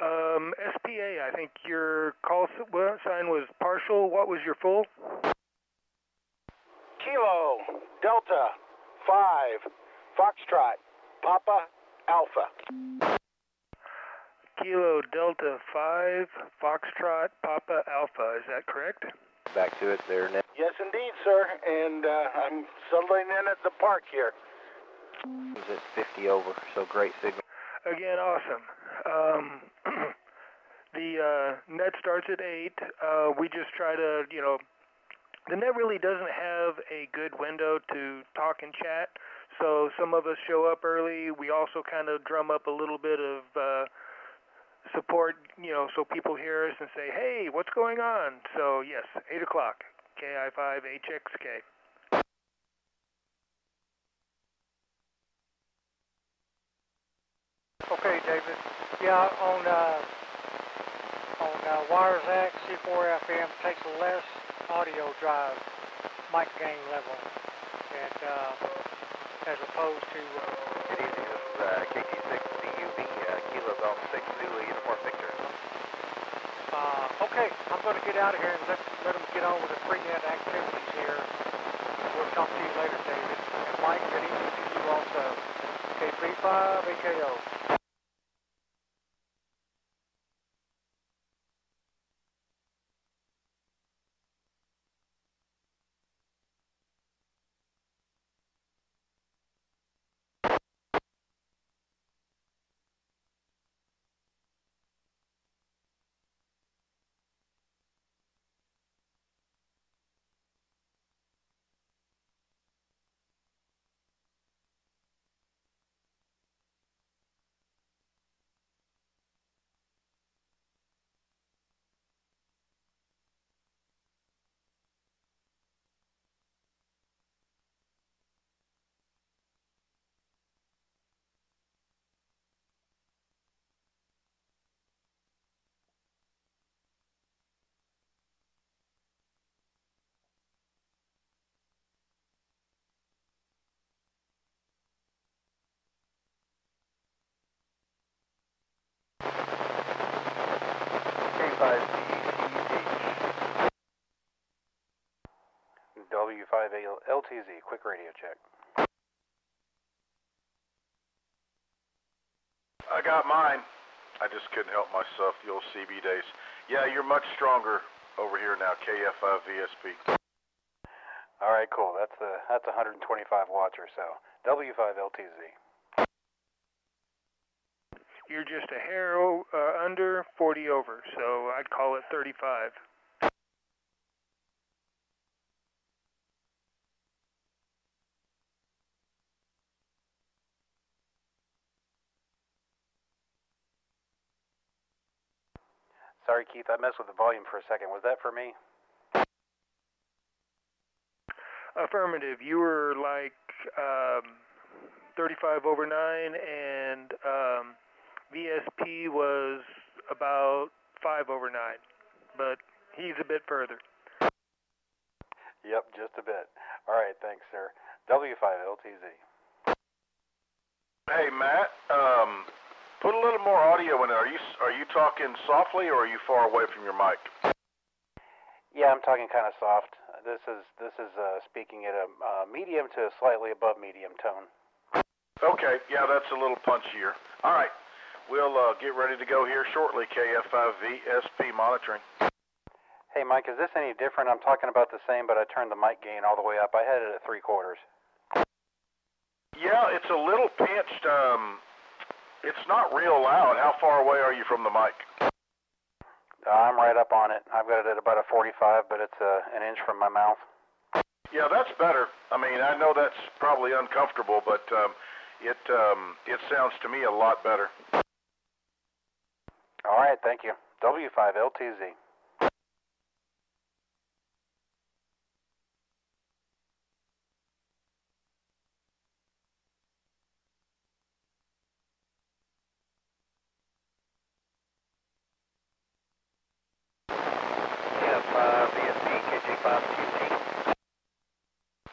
SPA, I think your call sign was partial. What was your full? Kilo Delta 5 Foxtrot Papa Alpha. Kilo Delta 5 Foxtrot Papa Alpha, is that correct? Back to it there, Nick. Yes, indeed, sir. And I'm settling in at the park here. It was at 50 over, so great signal. Again, awesome. The net starts at 8. We just try to, the net really doesn't have a good window to talk and chat. So some of us show up early. We also kind of drum up a little bit of support, so people hear us and say, hey, what's going on? So yes, 8 o'clock, KI5HXK. Okay, David. Yeah, on Wires X, C4 FM takes a less audio drive mic gain level, and as opposed to. It is KT6CUB, Kilo Golf 6 Zulu Uniform Victor. Okay, I'm going to get out of here and let them get on with the preamp activities here. We'll talk to you later, David. And Mike, good evening to you also. KP5AKO. W5LTZ, quick radio check. I got mine. I just couldn't help myself, the old CB days. Yeah, you're much stronger over here now, KF5VSP. All right, cool. That's 125 watts or so. W5LTZ. You're just a hair under, 40 over, so I'd call it 35. Sorry, Keith, I messed with the volume for a second. Was that for me? Affirmative. You were like 35 over 9, and VSP was about 5 over 9, but he's a bit further. Yep, just a bit. All right, thanks, sir. W5LTZ. Hey, Matt, put a little more audio in there. Are you talking softly or are you far away from your mic? Yeah, I'm talking kind of soft. This is speaking at a medium to slightly above medium tone. Okay, yeah, that's a little punchier. All right, we'll get ready to go here shortly, KF5VSP monitoring. Hey, Mike, is this any different? I'm talking about the same, but I turned the mic gain all the way up. I had it at 3/4. Yeah, it's a little pinched. It's not real loud. How far away are you from the mic? I'm right up on it. I've got it at about a 45, but it's an inch from my mouth. Yeah, that's better. I mean, I know that's probably uncomfortable, but it sounds to me a lot better. All right, thank you. W5LTZ.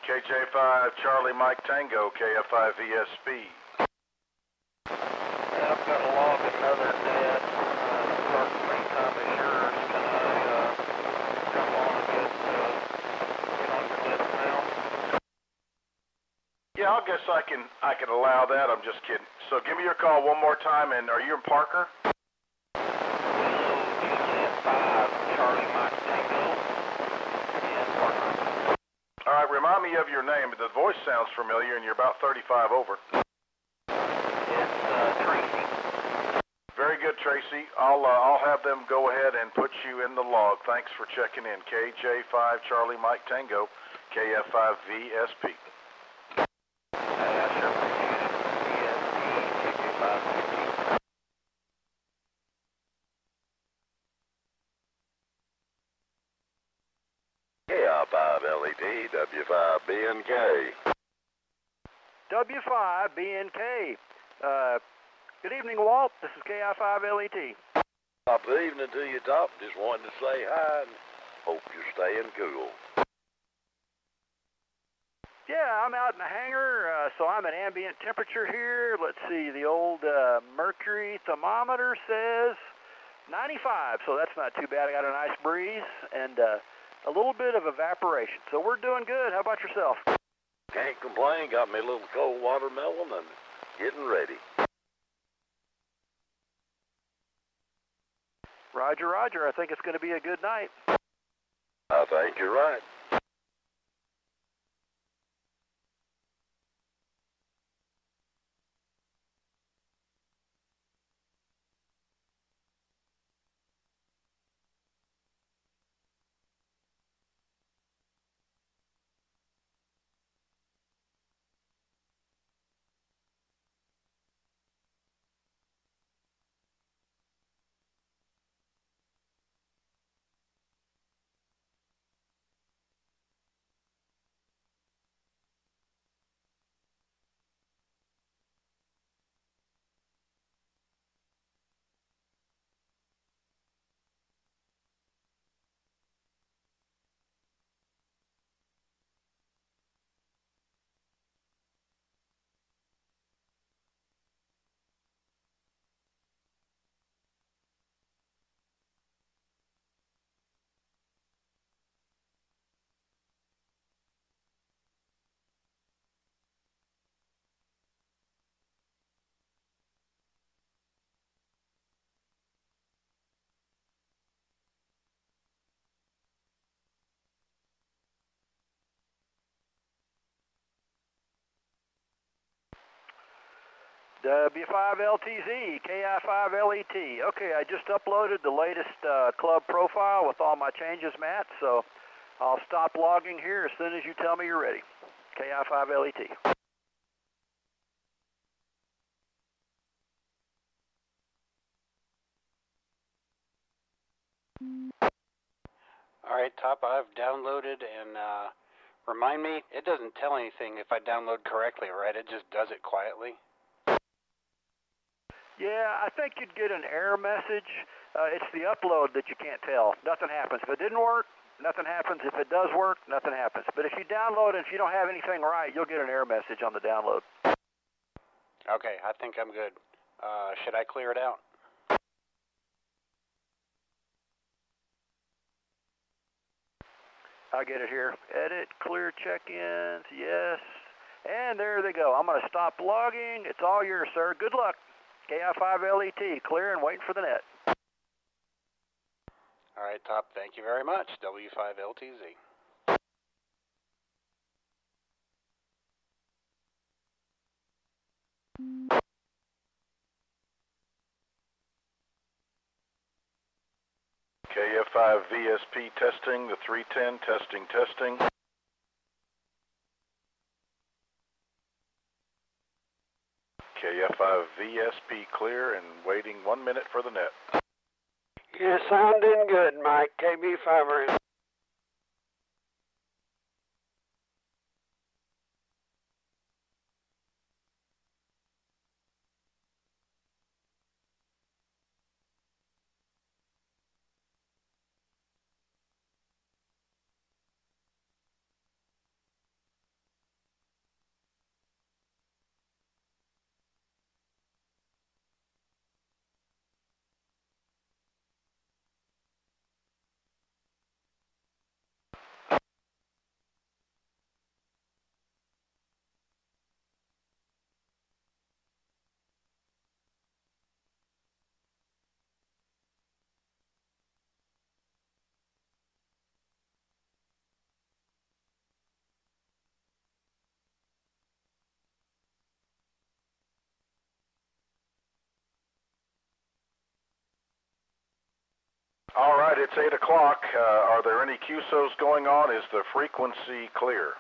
KJ5 Charlie Mike Tango, KF5VSP. I've got to log another net. guess I can allow that. I'm just kidding. So give me your call one more time, and are you in Parker? Charlie Mike Tango in Parker. All right, remind me of your name. The voice sounds familiar, and you're about 35 over. It's Tracy. Very good, Tracy. I'll have them go ahead and put you in the log. Thanks for checking in. KJ5 Charlie Mike Tango, KF5 VSP. I sure appreciate it. VSP, KJ5. KI5 LED, W5BNK. W5BNK. Good evening, Walt. This is KI5LET. Good evening to you, Top. Just wanted to say hi and hope you're staying cool. Yeah, I'm out in the hangar, so I'm at ambient temperature here. Let's see, the old mercury thermometer says 95, so that's not too bad. I got a nice breeze and a little bit of evaporation, so we're doing good. How about yourself? Can't complain. Got me a little cold watermelon and getting ready. Roger, roger. I think it's going to be a good night. I think you're right. W5LTZ, KI5LET. Okay, I just uploaded the latest club profile with all my changes, Matt, so I'll stop logging here as soon as you tell me you're ready. KI5LET. All right, Top, I've downloaded and remind me, it doesn't tell anything if I download correctly, right? It just does it quietly. Yeah, I think you'd get an error message. It's the upload that you can't tell. Nothing happens. If it didn't work, nothing happens. If it does work, nothing happens. But if you download and if you don't have anything right, you'll get an error message on the download. Okay, I think I'm good. Should I clear it out? I'll get it here. Edit, clear check-ins, yes. And there they go. I'm going to stop logging. It's all yours, sir. Good luck. KI5LET, clear and waiting for the net. All right, Top, thank you very much. W5LTZ. KF5 VSP testing, the 310 testing. KF5 VSP clear and waiting 1 minute for the net. You're sounding good, Mike. KB5. right, it's 8 o'clock. Are there any QSOs going on? Is the frequency clear?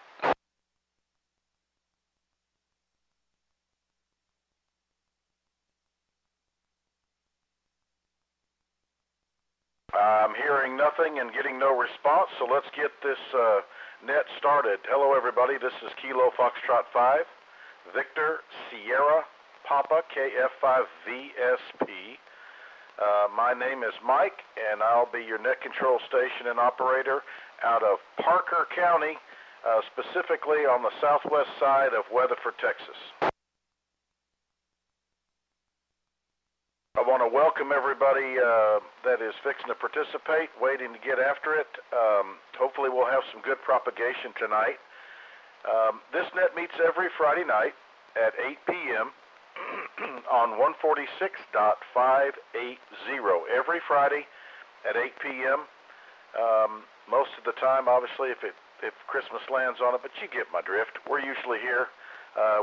I'm hearing nothing and getting no response, so let's get this net started. Hello, everybody. This is Kilo Foxtrot 5, Victor Sierra Papa KF5VSP. My name is Mike, and I'll be your net control station and operator out of Parker County, specifically on the southwest side of Weatherford, Texas. I want to welcome everybody that is fixing to participate, waiting to get after it. Hopefully we'll have some good propagation tonight. This net meets every Friday night at 8 p.m. on 146.580. Every Friday at 8 p.m. Most of the time, obviously, if Christmas lands on it, but you get my drift. We're usually here.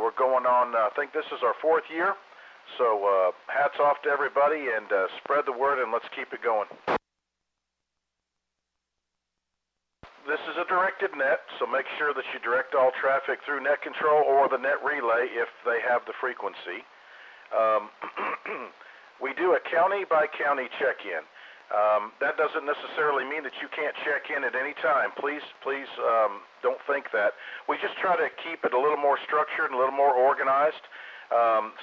We're going on, I think this is our 4th year. So hats off to everybody, and spread the word, and let's keep it going. This is a directed net, so make sure that you direct all traffic through net control or the net relay if they have the frequency. We do a county-by-county check-in. That doesn't necessarily mean that you can't check in at any time. Please don't think that. We just try to keep it a little more structured and a little more organized,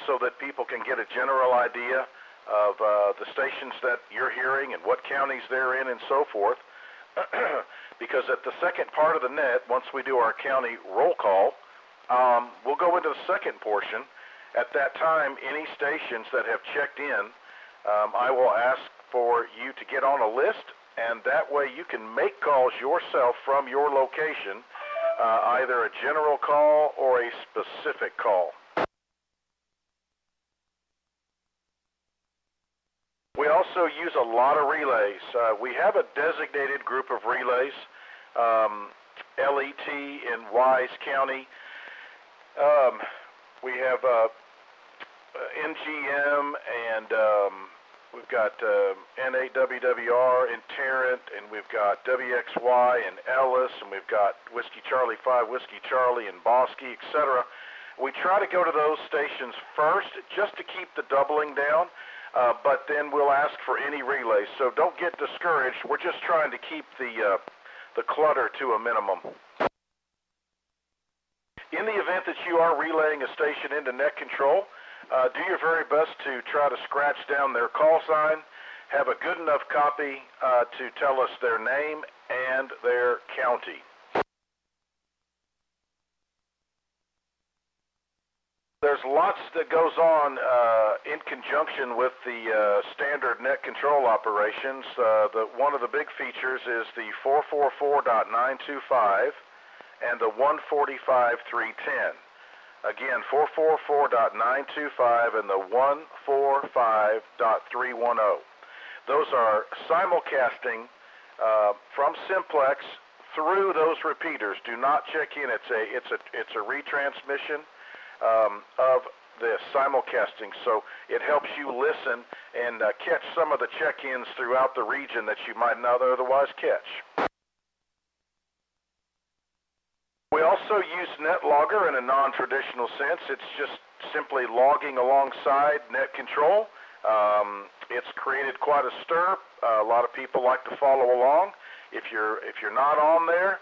so that people can get a general idea of the stations that you're hearing and what counties they're in and so forth. Because at the second part of the net, once we do our county roll call, we'll go into the second portion. At that time, any stations that have checked in, I will ask for you to get on a list, and that way you can make calls yourself from your location, either a general call or a specific call. We also use a lot of relays. We have a designated group of relays, LET in Wise County. We have NGM, and we've got NAWWR in Tarrant, and we've got WXY in Ellis, and we've got Whiskey Charlie 5, Whiskey Charlie in Bosque, etc. We try to go to those stations first just to keep the doubling down. But then we'll ask for any relays. So don't get discouraged. We're just trying to keep the clutter to a minimum. In the event that you are relaying a station into net control, do your very best to try to scratch down their call sign, have a good enough copy to tell us their name and their county. There's lots that goes on in conjunction with the standard net control operations. One of the big features is the 444.925 and the 145.310. Again, 444.925 and the 145.310. Those are simulcasting from Simplex through those repeaters. Do not check in. It's a retransmission of the simulcasting, so it helps you listen and catch some of the check-ins throughout the region that you might not otherwise catch. We also use NetLogger in a non-traditional sense. It's just simply logging alongside net control. It's created quite a stir. A lot of people like to follow along. If you're not on there,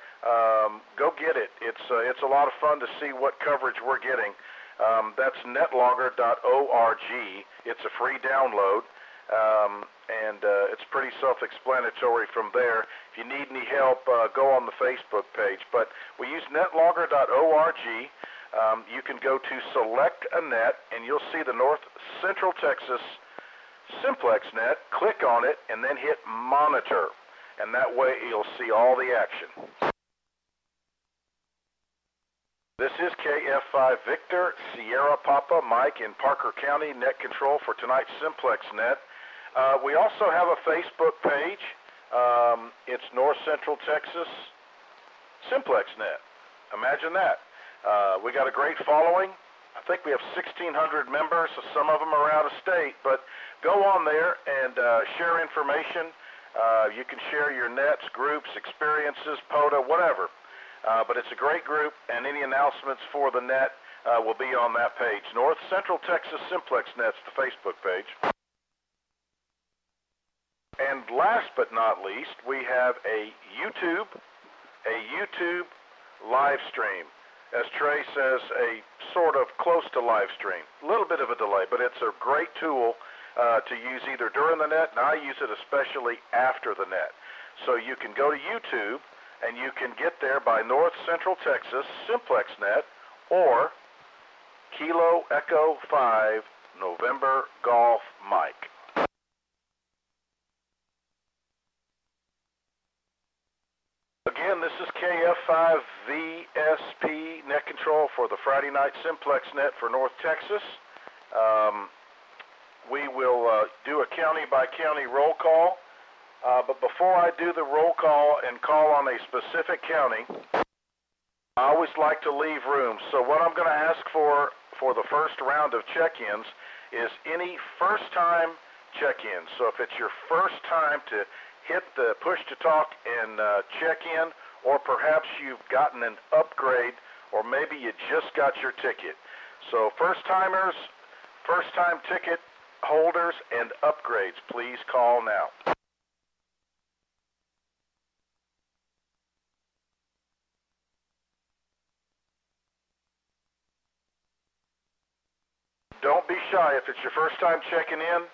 go get it. It's a lot of fun to see what coverage we're getting. That's netlogger.org. It's a free download, and it's pretty self-explanatory from there. If you need any help, go on the Facebook page. But we use netlogger.org. You can go to Select a Net, and you'll see the North Central Texas Simplex net. Click on it, and then hit Monitor. And that way you'll see all the action. This is KF5 Victor, Sierra Papa, Mike in Parker County, net control for tonight's Simplex net. We also have a Facebook page. It's North Central Texas Simplex net. Imagine that. We got a great following. I think we have 1,600 members, so some of them are out of state, but go on there and share information. You can share your nets, groups, experiences, POTA, whatever. But it's a great group, and any announcements for the net will be on that page. North Central Texas Simplex Net's the Facebook page. And last but not least, we have a YouTube live stream. As Trey says, a sort of close to live stream. A little bit of a delay, but it's a great tool to use either during the net, and I use it especially after the net. So you can go to YouTube, and you can get there by North Central Texas Simplex Net or Kilo Echo 5 November Golf Mike. Again, this is KF5VSP net control for the Friday night Simplex net for North Texas. We will do a county-by-county roll call. But before I do the roll call and call on a specific county, I always like to leave room. So what I'm going to ask for the first round of check-ins is any first-time check-ins. So if it's your first time to hit the push-to-talk and check in, or perhaps you've gotten an upgrade, or maybe you just got your ticket. So first-timers, first-time ticket holders, and upgrades, please call now. Don't be shy. If it's your first time checking in,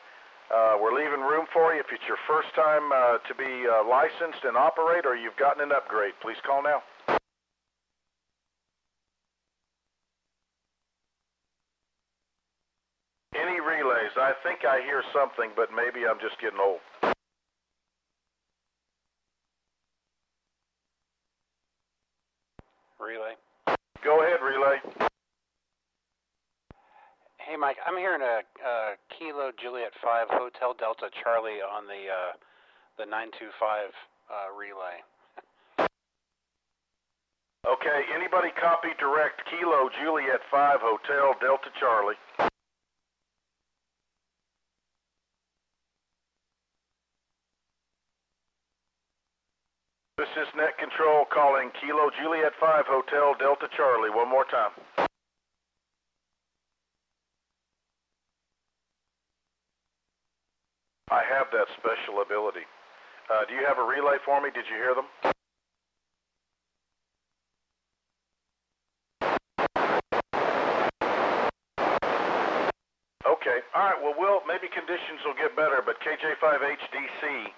we're leaving room for you. If it's your first time to be licensed and operate, or you've gotten an upgrade, please call now. Any relays? I think I hear something, but maybe I'm just getting old. Relay. Go ahead, relay. Hey, Mike, I'm hearing a Kilo Juliet 5 Hotel Delta Charlie on the 925 relay. Okay, anybody copy direct Kilo Juliet 5 Hotel Delta Charlie? This is Net Control calling Kilo Juliet 5 Hotel Delta Charlie one more time. I have that special ability. Do you have a relay for me? Did you hear them? Okay. All right. Well, maybe conditions will get better, but KJ5HDC,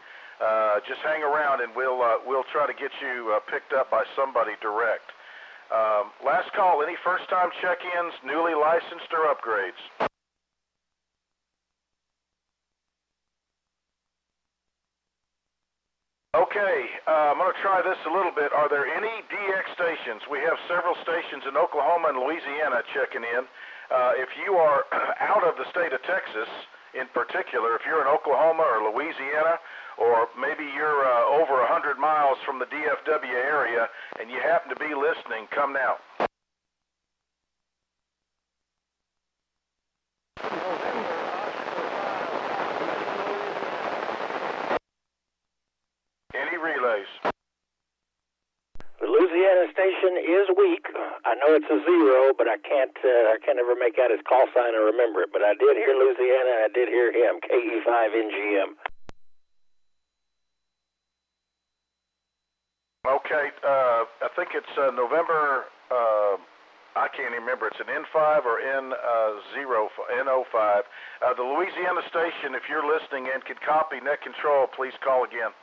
just hang around and we'll try to get you picked up by somebody direct. Last call. Any first-time check-ins, newly licensed or upgrades? Okay, I'm going to try this a little bit. Are there any DX stations? We have several stations in Oklahoma and Louisiana checking in. If you are out of the state of Texas, in particular, if you're in Oklahoma or Louisiana, or maybe you're over 100 miles from the DFW area and you happen to be listening, come now. Any relays? The Louisiana station is weak. I know it's a 0, but I can't ever make out his call sign or remember it. But I did hear Louisiana, I did hear him, KE5NGM. Okay, I think it's November, I can't even remember, it's an N5 or N05. The Louisiana station, if you're listening and can copy net control, please call again.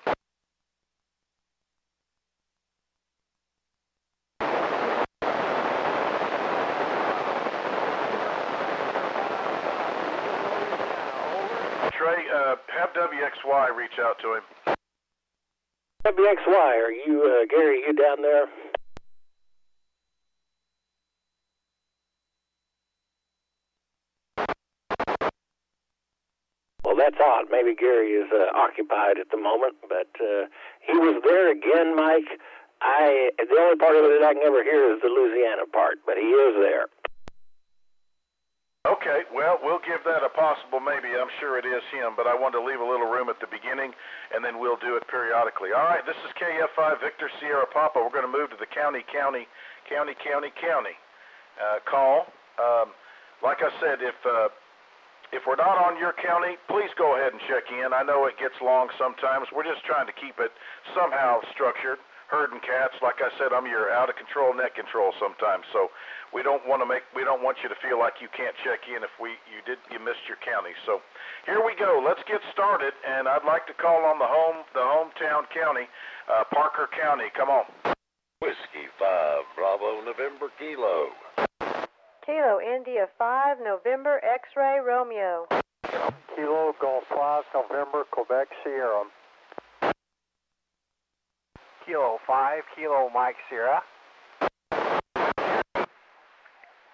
Trey, have WXY reach out to him. WXY, are you, Gary, you down there? Well, that's odd. Maybe Gary is occupied at the moment, but he was there again, Mike. The only part of it that I can ever hear is the Louisiana part, but he is there. Okay, well, we'll give that a possible maybe. I'm sure it is him, but I wanted to leave a little room at the beginning. beginning, and then we'll do it periodically. All right, this is KF5 Victor Sierra Papa. We're going to move to the county call. Like I said, if we're not on your county, please go ahead and check in. I know it gets long sometimes. We're just trying to keep it somehow structured. Herding cats, like I said, I'm your out of control net control sometimes. So we don't want you to feel like you can't check in if you missed your county. So here we go. Let's get started, and I'd like to call on the hometown county, Parker County. Come on. Whiskey 5 Bravo November Kilo. Kilo India 5 November X-ray Romeo. Kilo Golf 5 November Quebec Sierra. Kilo 5 Kilo Mike Sierra.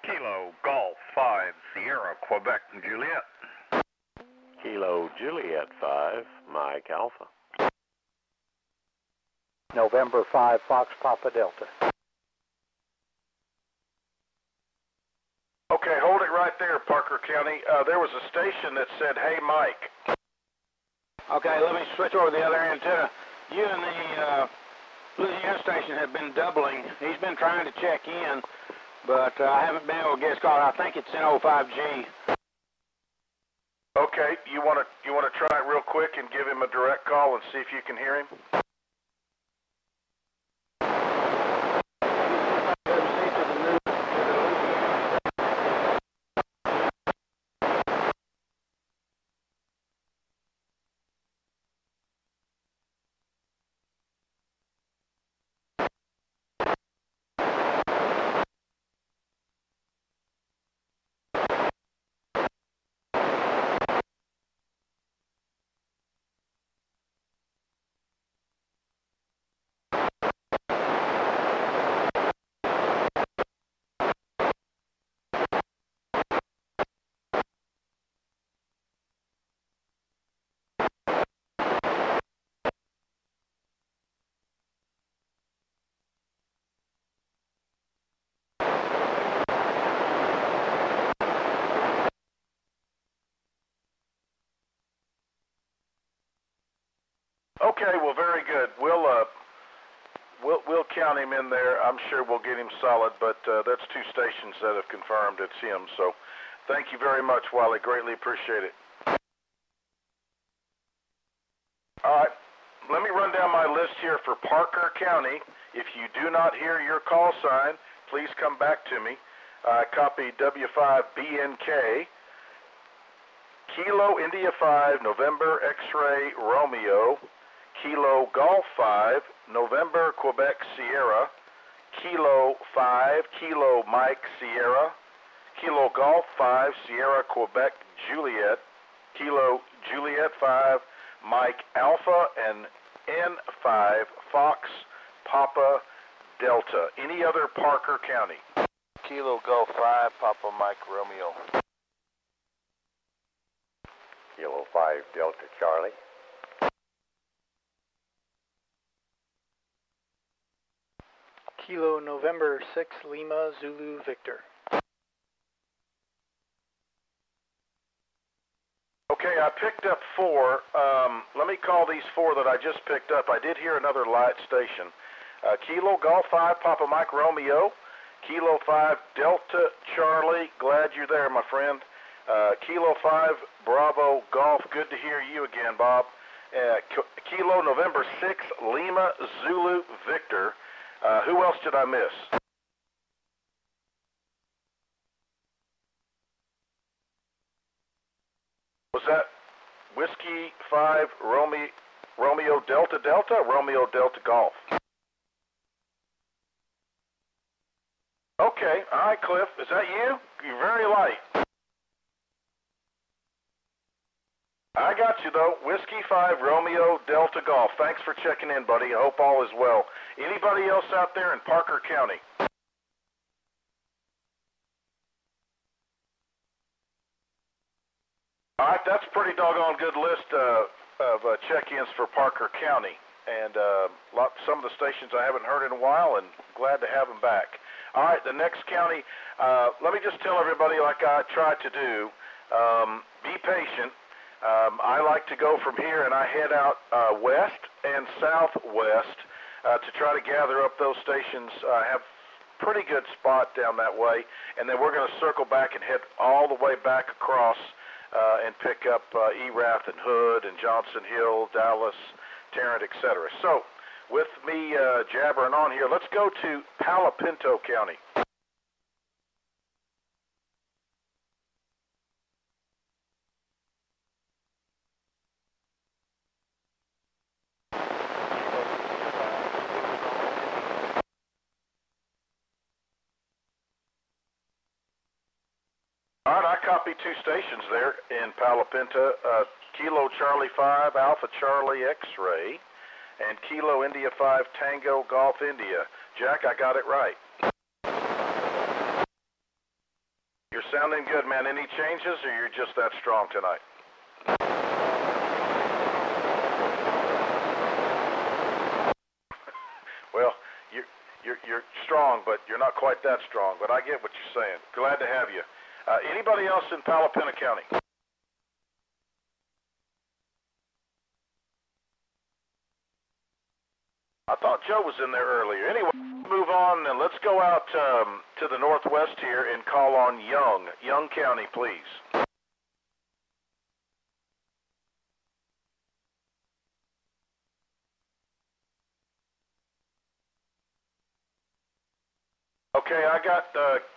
Kilo Golf 5 Sierra Quebec Juliet. Kilo Juliet 5 Mike Alpha. November 5 Fox Papa Delta. Okay, hold it right there, Parker County. There was a station that said, "Hey, Mike." Okay, let me switch over the other antenna. You and the Louisiana station have been doubling. He's been trying to check in, but I haven't been able to get his call. I think it's in 05G. Okay, you want to try it real quick and give him a direct call and see if you can hear him? Okay, well, very good. We'll count him in there. I'm sure we'll get him solid, but that's two stations that have confirmed it's him. So thank you very much, Wally. Greatly appreciate it. All right, let me run down my list here for Parker County. If you do not hear your call sign, please come back to me. Copy W5BNK, Kilo India 5 November X-ray Romeo, Kilo Golf 5 November Quebec Sierra, Kilo 5 Kilo Mike Sierra, Kilo Golf 5 Sierra Quebec Juliet, Kilo Juliet 5 Mike Alpha, and N5 Fox Papa Delta. Any other Parker County? Kilo Golf 5 Papa Mike Romeo. Kilo 5 Delta Charlie. Kilo November 6 Lima Zulu Victor. Okay, I picked up 4. Let me call these 4 that I just picked up. I did hear another light station. Kilo Golf 5 Papa Mike Romeo, Kilo 5 Delta Charlie, glad you're there, my friend. Kilo 5 Bravo Golf, good to hear you again, Bob. Kilo November 6 Lima Zulu Victor. Who else did I miss? Was that Whiskey 5 Romeo Delta Delta, Romeo Delta Golf? Okay, all right, Cliff, is that you? You're very light. I got you, though. Whiskey 5 Romeo Delta Golf. Thanks for checking in, buddy. I hope all is well. Anybody else out there in Parker County? All right, that's a pretty doggone good list of check-ins for Parker County. And some of the stations I haven't heard in a while, and glad to have them back. All right, the next county, let me just tell everybody, like I tried to do, be patient. I like to go from here and I head out west and southwest to try to gather up those stations. I have pretty good spot down that way, and then we're going to circle back and head all the way back across and pick up Erath and Hood and Johnson Hill, Dallas, Tarrant, etc. So with me jabbering on here, let's go to Palo Pinto County. All right, I copy 2 stations there in Palo Pinto, Kilo Charlie 5, Alpha Charlie X-Ray, and Kilo India 5, Tango Golf India. Jack, I got it right. You're sounding good, man. Any changes, or you're just that strong tonight? Well, you're strong, but you're not quite that strong. But I get what you're saying. Glad to have you. Anybody else in Palo Pinto County? I thought Joe was in there earlier. Anyway, move on and let's go out to the northwest here and call on Young County, please. Okay, I got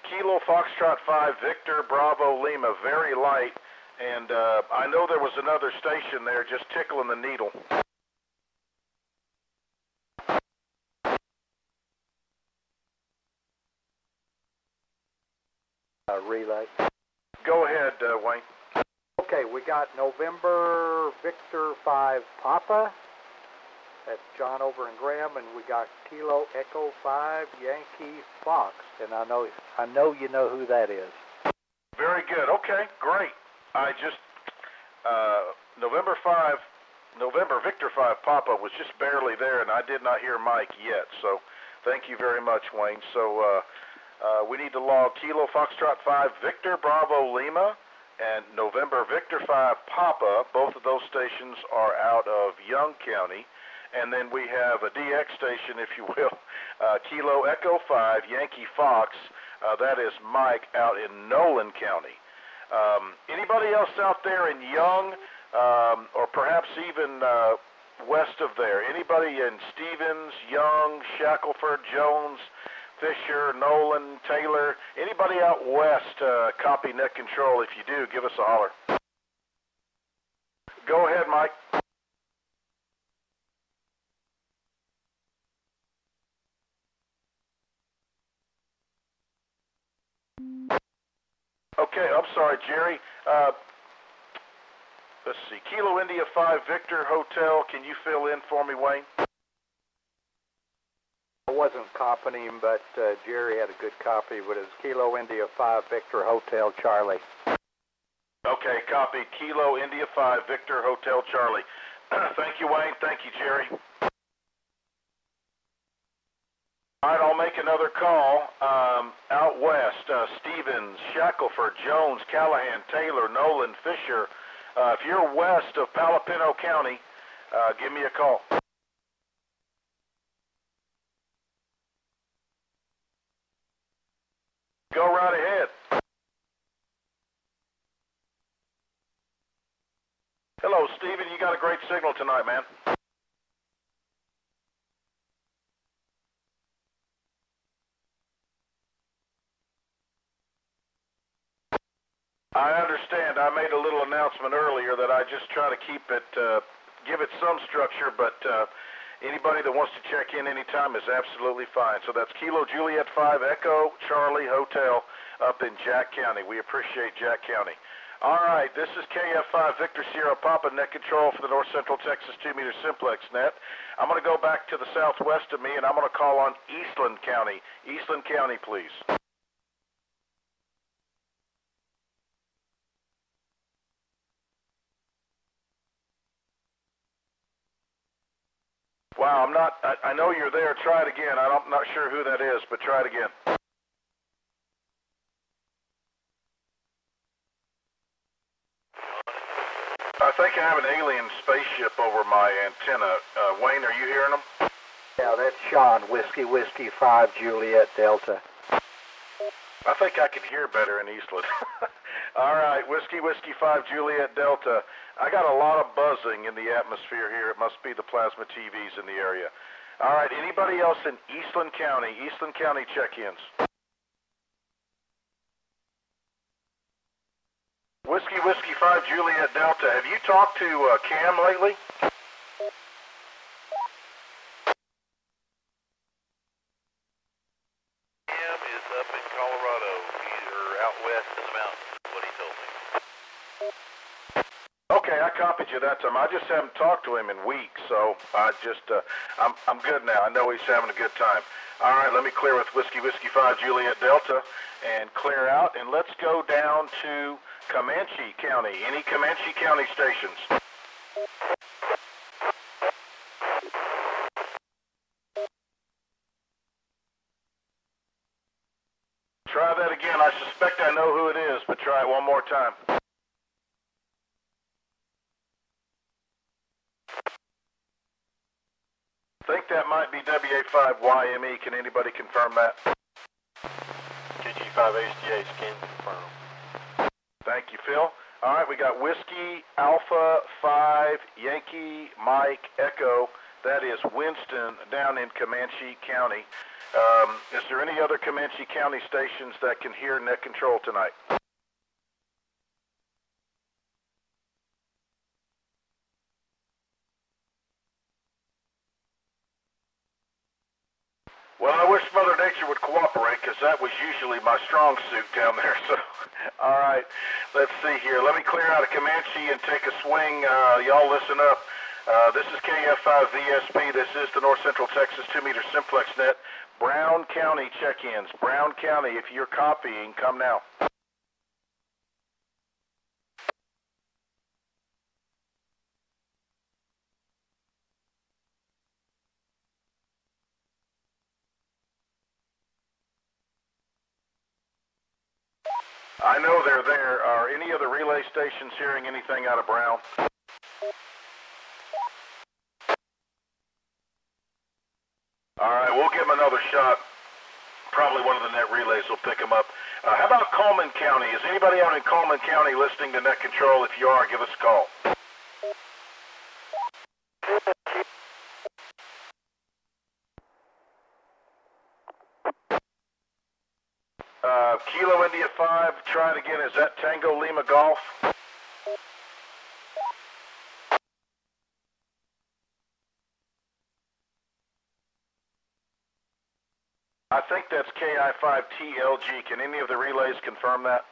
Kilo Foxtrot 5, Victor Bravo Lima, very light, and I know there was another station there just tickling the needle. Relay. Go ahead, Wayne. Okay, we got November Victor 5 Papa. That's John over in Graham, and we got Kilo Echo 5 Yankee Fox, and I know you know who that is. Very good. Okay, great. I just November Victor 5 Papa was just barely there, and I did not hear Mike yet. So, thank you very much, Wayne. So, we need to log Kilo Foxtrot 5 Victor Bravo Lima and November Victor 5 Papa. Both of those stations are out of Young County. And then we have a DX station, if you will, Kilo Echo 5, Yankee Fox. That is Mike out in Nolan County. Anybody else out there in Young, or perhaps even west of there? Anybody in Stevens, Young, Shackelford, Jones, Fisher, Nolan, Taylor? Anybody out west copy net control? If you do, give us a holler. Go ahead, Mike. Okay, I'm sorry, Jerry. Let's see. Kilo India 5 Victor Hotel. Can you fill in for me, Wayne? I wasn't copying him, but Jerry had a good copy. But it's Kilo India 5 Victor Hotel Charlie. Okay, copy. Kilo India 5 Victor Hotel Charlie. Thank you, Wayne. Thank you, Jerry. All right, I'll make another call. Out west, Stevens, Shackelford, Jones, Callahan, Taylor, Nolan, Fisher. If you're west of Palo Pinto County, give me a call. Go right ahead. Hello, Steven. You got a great signal tonight, man. I understand. I made a little announcement earlier that I just try to keep it, give it some structure, but anybody that wants to check in anytime is absolutely fine. So that's Kilo Juliet 5 Echo Charlie Hotel up in Jack County. We appreciate Jack County. All right, this is KF5 Victor Sierra Papa net control for the North Central Texas 2-meter Simplex net. I'm going to go back to the southwest of me, and I'm going to call on Eastland County. Eastland County, please. Wow, I know you're there. Try it again. I'm not sure who that is, but try it again. I have an alien spaceship over my antenna. Wayne, are you hearing them? Yeah, that's Sean, Whiskey 5 Juliet Delta. I think I can hear better in Eastland. All right, Whiskey 5 Juliet Delta. I got a lot of buzzing in the atmosphere here. It must be the plasma TVs in the area. All right, anybody else in Eastland County check-ins? Whiskey 5 Juliet Delta, have you talked to Cam lately? Cam is up in Colorado, either out west in the mountains, is what he told me. Okay, I copied you that time. I just haven't talked to him in weeks, so I just, I'm good now. I know he's having a good time. All right, let me clear with Whiskey 5 Juliet Delta and clear out, and let's go down to Comanche County. Any Comanche County stations? Try that again. I suspect I know who it is, but try it one more time. Think that might be WA5YME. Can anybody confirm that? KG5HDH can confirm. Thank you, Phil. All right, we got Whiskey Alpha 5 Yankee Mike Echo. That is Winston down in Comanche County. Is there any other Comanche County stations that can hear net control tonight? Well, I wish Mother Nature would cooperate, because that was usually my strong suit down there. So, all right, let's see here. Let me clear out of Comanche and take a swing. Y'all listen up. This is KF5VSP. This is the North Central Texas 2-meter Simplex net. Brown County check-ins. Brown County, if you're copying, come now. I know they're there. Are any of the relay stations hearing anything out of Brown? All right, we'll give them another shot. Probably one of the net relays will pick them up. How about Coleman County? Is anybody out in Coleman County listening to net control? If you are, give us a call. Kilo India 5, try it again. Is that Tango Lima Golf? I think that's KI5TLG. Can any of the relays confirm that?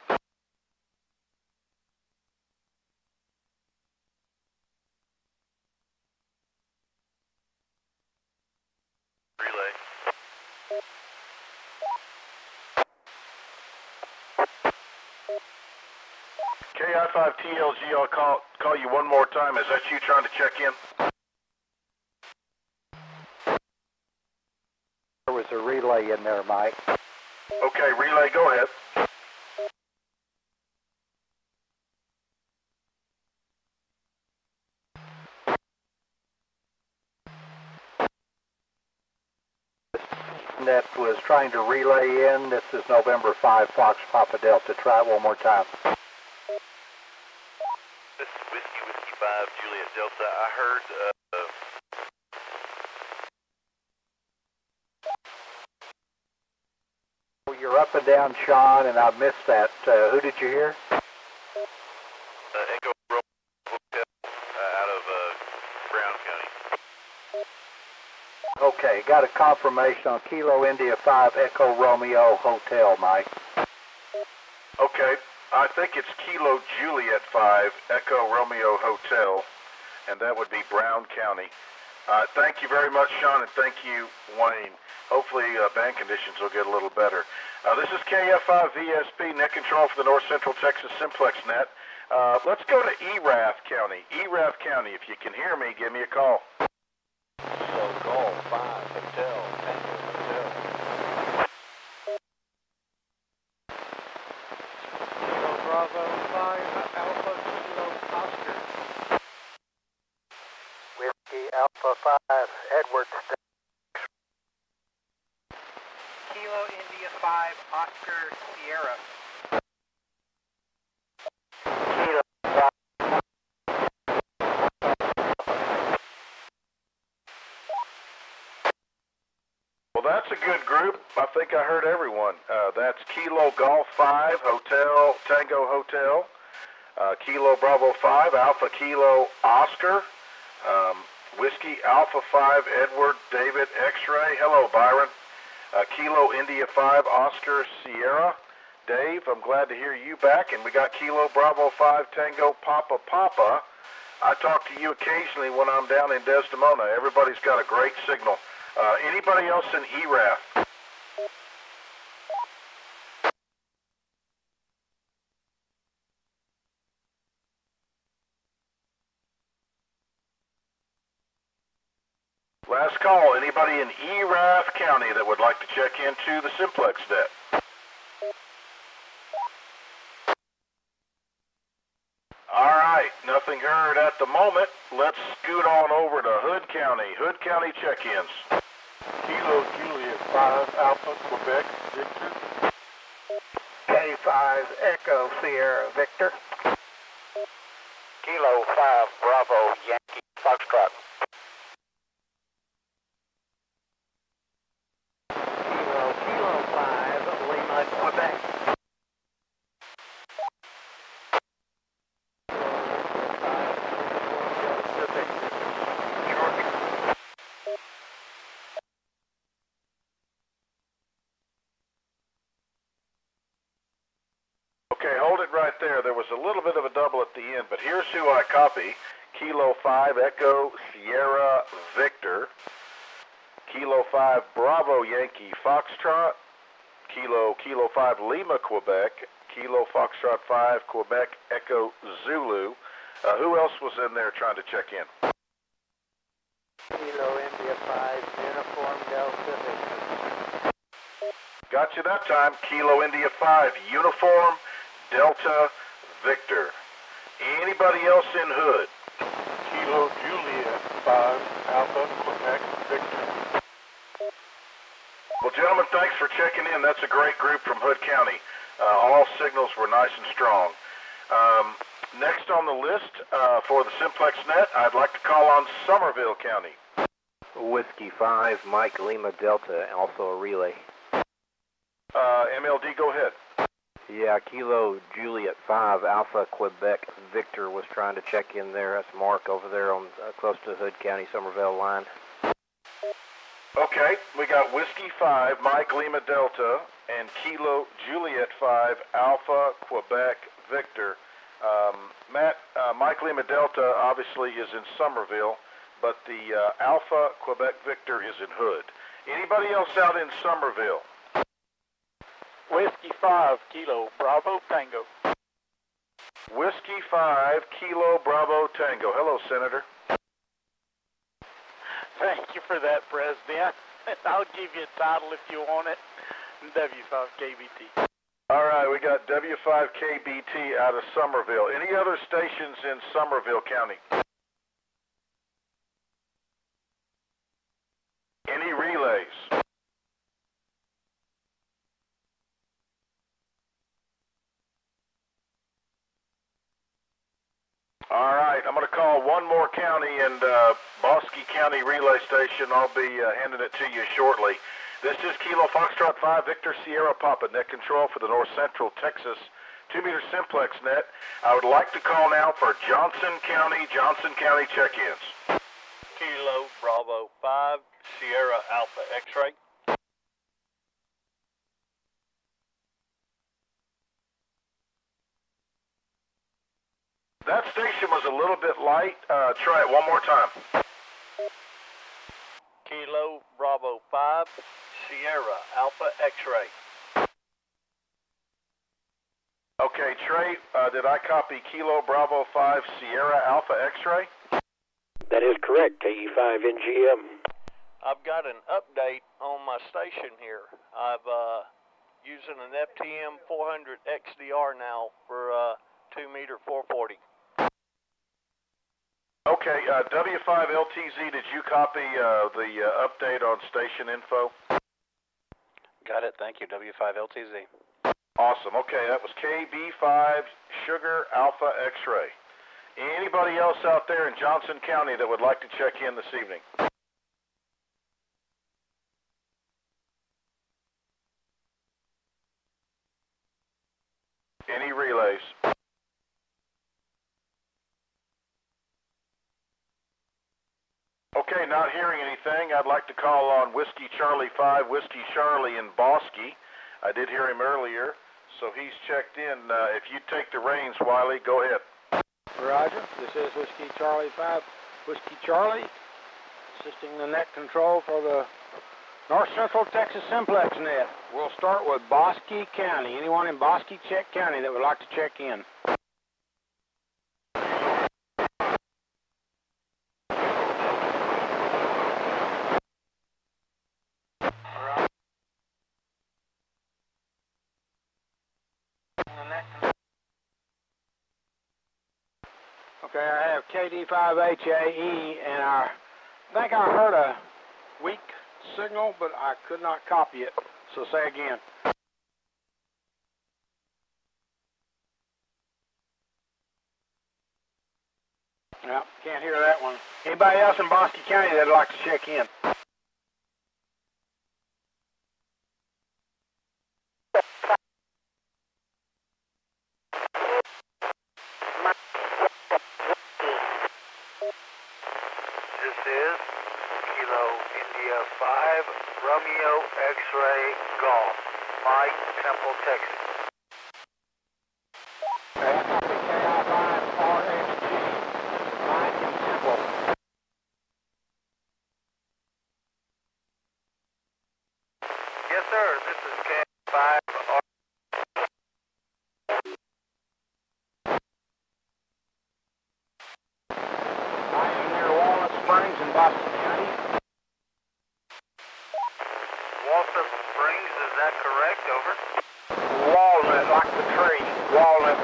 Relay. KI5TLG, I'll call you one more time. Is that you trying to check in? There was a relay in there, Mike. Okay, relay, go ahead. Net was trying to relay in. This is November 5 Fox Papa Delta. Try it one more time. This is Whiskey 5 Juliet Delta. I heard You're up and down, Sean, and I missed that. Who did you hear? Echo Hotel out of Brown County. Okay, got a confirmation on Kilo India 5 Echo Romeo Hotel, Mike. Okay, I think it's Kilo Juliet 5 Echo Romeo Hotel, and that would be Brown County. Thank you very much, Sean, and thank you, Wayne. Hopefully band conditions will get a little better. This is KF5VSP, net control for the North Central Texas Simplex net. Let's go to ERAF County. ERAF County, if you can hear me, give me a call. So call 5 Hotel, Tango Hotel. Kilo Bravo 5 Alpha Kilo Oscar. Alpha 5, Edward. Kilo India 5, Oscar Sierra. Kilo 5. Well, that's a good group. I think I heard everyone. That's Kilo Golf 5, Hotel, Tango Hotel. Kilo Bravo 5, Alpha Kilo Oscar. Whiskey Alpha 5, Edward David X-Ray. Hello, Byron. Kilo India 5, Oscar Sierra. Dave, I'm glad to hear you back. And we got Kilo Bravo 5, Tango Papa Papa. I talk to you occasionally when I'm down in Desdemona. Everybody's got a great signal. Anybody else in ERAF? Last call. Anybody in ERAF County that would like to check into the Simplex net? All right, nothing heard at the moment. Let's scoot on over to Hood County. Hood County check-ins. Kilo Juliet 5, Alpha Quebec Victor. K5 Echo Sierra Victor. Kilo 5 Bravo Yankee Foxtrot. Kilo 5 Lima Quebec. Okay, hold it right there. There was a little bit of a double at the end, but here's who I copy. Kilo 5 Echo Sierra Victor. Kilo 5 Bravo Yankee Foxtrot. Kilo 5 Lima Quebec. Kilo Foxtrot 5 Quebec Echo Zulu. Who else was in there trying to check in? Kilo India 5 Uniform Delta Victor. Got you that time. Kilo India 5 Uniform Delta Victor. Anybody else in Hood? Kilo Juliet 5, Alpha Quebec Victor. Well, gentlemen, thanks for checking in. That's a great group from Hood County. All signals were nice and strong. Next on the list for the Simplex net, I'd like to call on Somerville County. Whiskey 5, Mike Lima Delta, also a relay. MLD, go ahead. Yeah, Kilo Juliet 5, Alpha Quebec Victor was trying to check in there. That's Mark over there on close to Hood County, Somerville line. Okay, we got Whiskey 5, Mike Lima Delta, and Kilo Juliet 5, Alpha Quebec Victor. Matt, Mike Lima Delta obviously is in Somerville, but the Alpha Quebec Victor is in Hood. Anybody else out in Somerville? Whiskey 5, Kilo Bravo Tango. Whiskey 5, Kilo Bravo Tango. Hello, Senator. Thank you for that, President. I'll give you a title if you want it. W5KBT. All right, we got W5KBT out of Somerville. Any other stations in Somerville County? Any relays? All right, I'm going to call one more county, and Bosque County Relay Station, I'll be handing it to you shortly. This is Kilo Foxtrot 5, Victor Sierra Papa, net control for the North Central Texas 2-meter Simplex net. I would like to call now for Johnson County check-ins. Kilo Bravo 5, Sierra Alpha X-Ray. That station was a little bit light. Try it one more time. Kilo Bravo 5, Sierra Alpha X-Ray. Okay, Trey, did I copy Kilo Bravo 5 Sierra Alpha X-Ray? That is correct, KE5NGM. I've got an update on my station here. I've using an FTM 400 XDR now for 2-meter 440. Okay, W5LTZ, did you copy the update on station info? Got it. Thank you, W5LTZ. Awesome. Okay, that was KB5 Sugar Alpha X-Ray. Anybody else out there in Johnson County that would like to check in this evening? Any relays? Okay, not hearing anything. I'd like to call on Whiskey Charlie 5, Whiskey Charlie in Bosque. I did hear him earlier, so he's checked in. If you take the reins, Wiley, go ahead. Roger. This is Whiskey Charlie 5, Whiskey Charlie, assisting the net control for the North Central Texas Simplex net. We'll start with Bosque County. Anyone in Bosque County that would like to check in? Okay, I have KD5HAE, and I think I heard a weak signal, but I could not copy it. So say again. Well, can't hear that one. Anybody else in Bosque County that'd like to check in? This is Kilo India 5, Romeo X-Ray Golf, Mike, Temple, Texas. KI5RXG, Mike and Temple. Yes, sir. This is KI5RXG. Springs in Bosque County. Walter Springs, is that correct? Over. Walnut, like the tree. Walnut.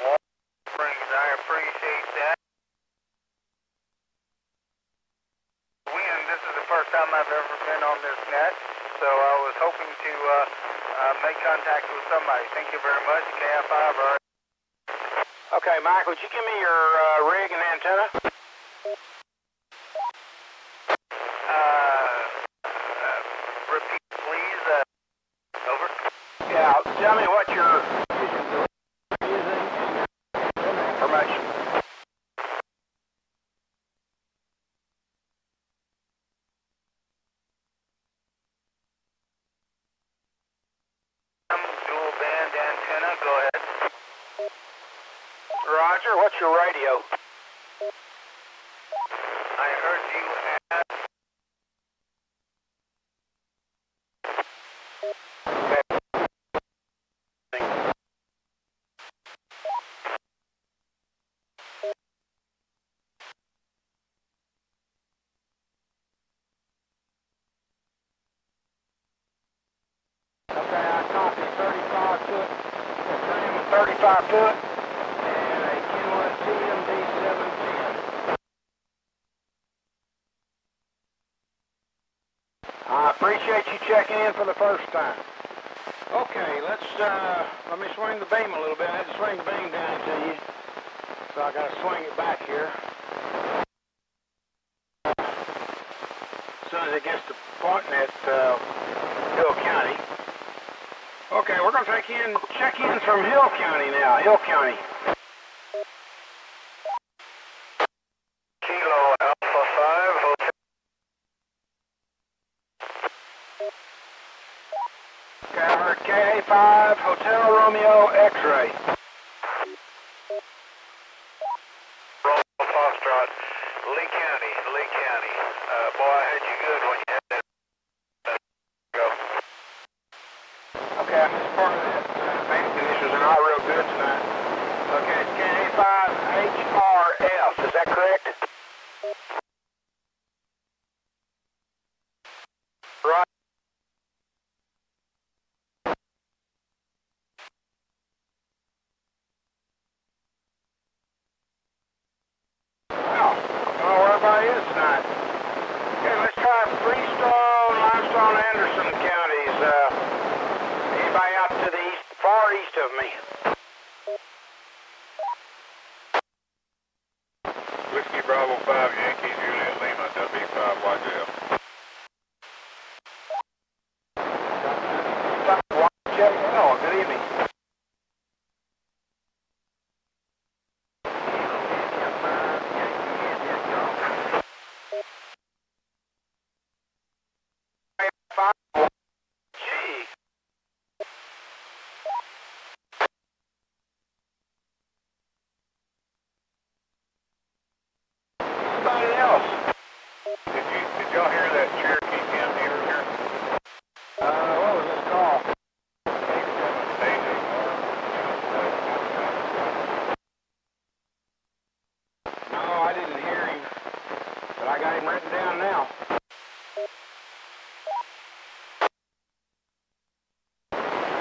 Walter Springs, I appreciate that. This is the first time I've ever been on this net, so I was hoping to make contact with somebody. Thank you very much, KI5. Okay, Mike, would you give me your rig and antenna? Repeat, please. Over. Yeah, tell me what you're using and information. Dual band antenna, go ahead. Roger, what's your radio? I heard you at... Okay, I copy 35 foot, a frame of 35 foot. I appreciate you checking in for the first time. Okay, let me swing the beam a little bit. I had to swing the beam down to you, so I got to swing it back here. As soon as it gets to pointing at Hill County. Okay, we're going to check in from Hill County now. Hill County. Kilo Alpha 5, Hotel. Okay, I heard KA5, Hotel Romeo X-Ray. Romeo Foxtrot, Lee County. Boy, I had you good when you had that. Go. Okay, I missed part of that. Band conditions are not real good tonight. Okay, it's KA5HRF, is that correct? Right. Yankee Juliet Lima, W5YJL. YJL, good evening. Somebody else. Did y'all hear that Cherokee County earlier? What was this call? 8788. No, I didn't hear him, but I got him written down now.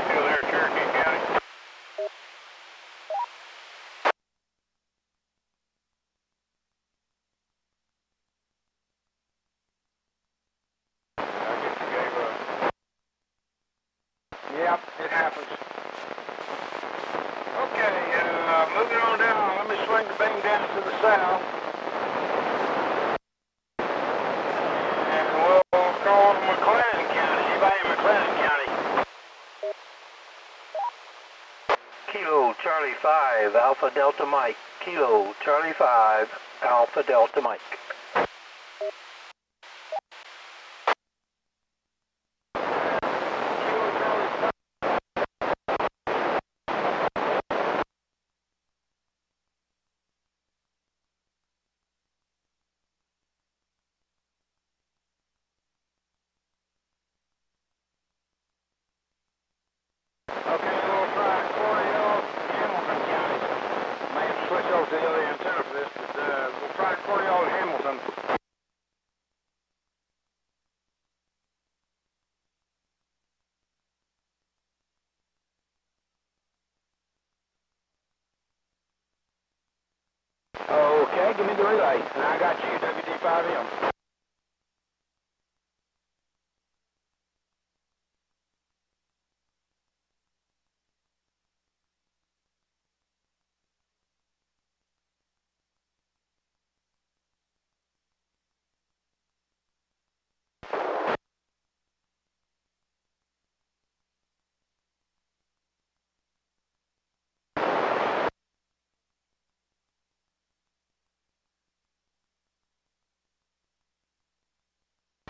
Still there, Cherokee County? Yep, it happens. Okay, moving on down. Let me swing the beam down to the south. And we'll call McLennan County. Anybody in McLennan County? Kilo Charlie 5, Alpha Delta Mike. Kilo Charlie 5, Alpha Delta Mike. Okay, we'll try Corio, Hamilton County. May have to switch over to the other antenna for this, but we'll try Corio and Hamilton. Okay, give me the relay, and I got you, WD5M.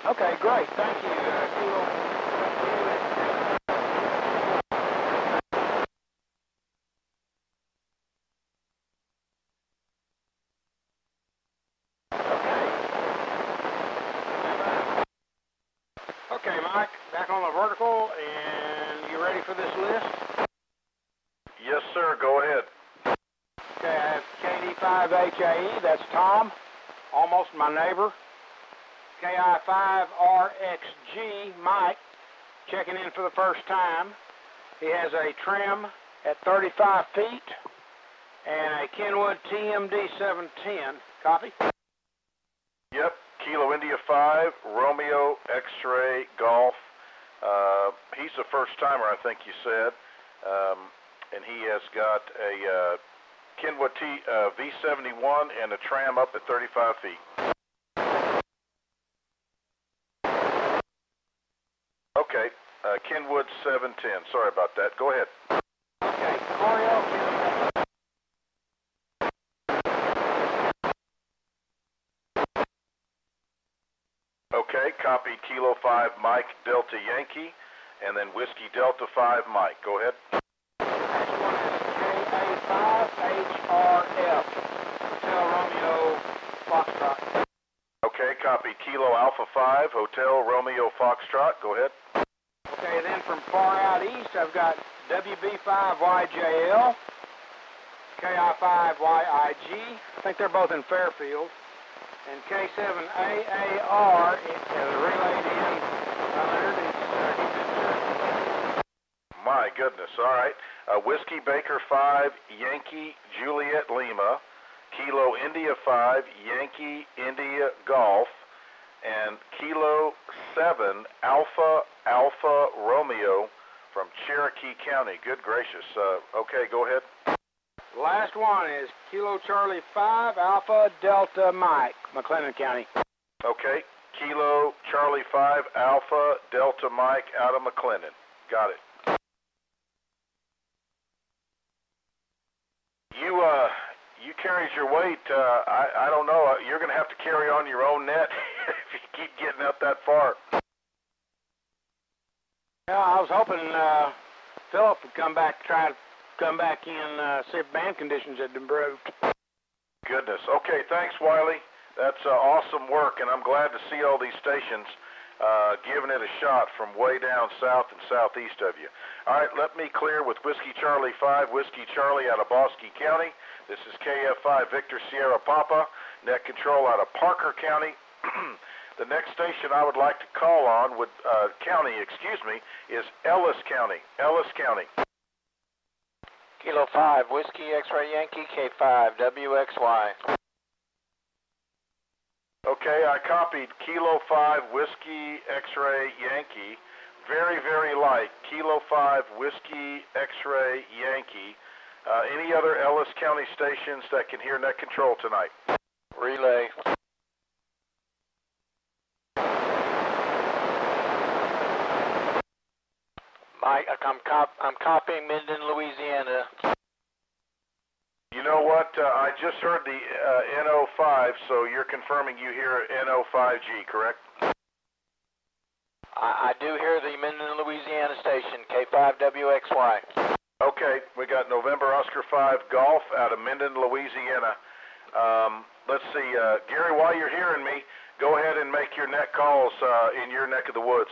Okay, great. Thank you, Kilo. Okay, Mike, back on the vertical, and you ready for this list? Yes, sir. Go ahead. Okay, I have KD5HAE, that's Tom, almost my neighbor. KI5RXG, Mike, checking in for the first time. He has a trim at 35 feet and a Kenwood TMD710. Copy? Yep. Kilo India 5, Romeo X-Ray Golf. He's a first timer, I think you said. And he has got a Kenwood V71 and a tram up at 35 feet. Okay, Kenwood 710. Sorry about that. Go ahead. Okay, Corio. Okay, copy Kilo 5 Mike Delta Yankee, and then Whiskey Delta 5 Mike. Go ahead. Next one is KA5HRF, Hotel Romeo Foxtrot. Okay, copy Kilo Alpha 5 Hotel Romeo Foxtrot. Go ahead. Okay, then from far out east, I've got WB5YJL, KI5YIG. I think they're both in Fairfield. And K7AAR is relayed in. My goodness, all right. Whiskey Baker 5, Yankee Juliet Lima, Kilo India 5, Yankee India Golf, and Kilo 7 Alpha Romeo from Cherokee County. Good gracious. Okay, go ahead. The last one is Kilo Charlie 5 Alpha Delta Mike, McLennan County. Okay, Kilo Charlie 5 Alpha Delta Mike out of McLennan. Got it. You carries your weight. I don't know. You're going to have to carry on your own net if you keep getting up that far. Yeah, I was hoping Philip would try to come back in, see if band conditions had improved. Goodness. Okay, thanks, Wiley. That's awesome work, and I'm glad to see all these stations giving it a shot from way down south and southeast of you. All right, let me clear with Whiskey Charlie 5, Whiskey Charlie out of Bosque County. This is KF5 Victor Sierra Papa, net control out of Parker County. The next station I would like to call on is Ellis County. Ellis County. Kilo 5, Whiskey X-Ray Yankee, K5, WXY. Okay, I copied Kilo 5, Whiskey X-Ray Yankee. Very, very light. Kilo 5, Whiskey X-Ray Yankee. Any other Ellis County stations that can hear net control tonight? Relay. Mike, I'm copying Minden, Louisiana. You know what? I just heard the NO5, so you're confirming you hear NO5G, correct? I do hear the Minden, Louisiana station, K5WXY. Okay, we got November Oscar 5 Golf out of Minden, Louisiana. Let's see, Gary, while you're hearing me, go ahead and make your net calls in your neck of the woods.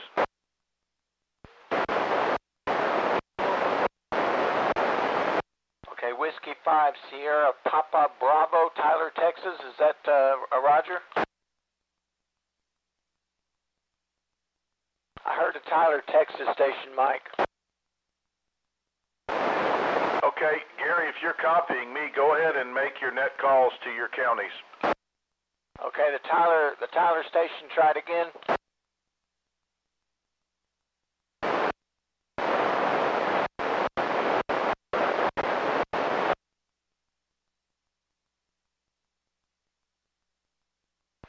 Okay, Whiskey 5 Sierra Papa Bravo, Tyler, Texas. Is that a Roger? I heard a Tyler, Texas station, Mike. Okay, Gary, if you're copying me, go ahead and make your net calls to your counties. Okay, the Tyler station, try it again.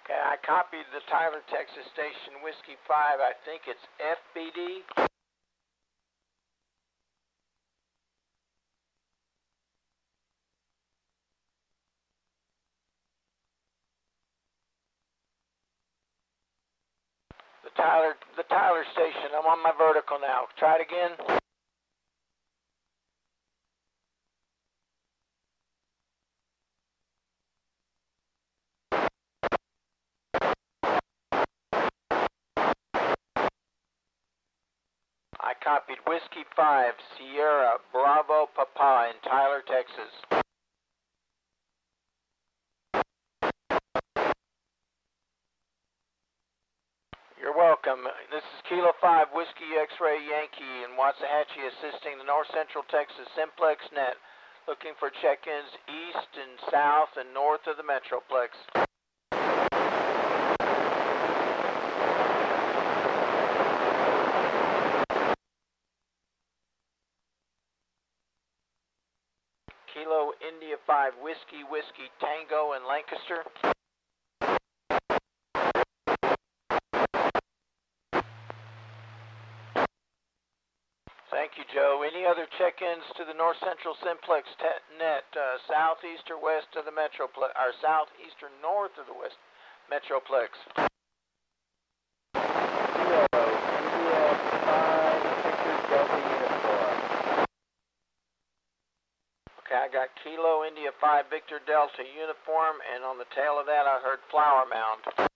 Okay, I copied the Tyler, Texas station, Whiskey 5. I think it's FBD. The Tyler station. I'm on my vertical now. Try it again. I copied Whiskey 5 Sierra Bravo Papa in Tyler, Texas. You're welcome. This is Kilo 5 Whiskey X-Ray Yankee in Waxahachie assisting the North Central Texas Simplex net, looking for check-ins east and south and north of the Metroplex. Kilo India 5 Whiskey Tango in Lancaster. Thank you, Joe. Any other check-ins to the North Central Simplex net, southeast or west of the Metroplex, or southeast or north of the west Metroplex? Okay, I got Kilo India 5 Victor Delta uniform, and on the tail of that I heard Flower Mound.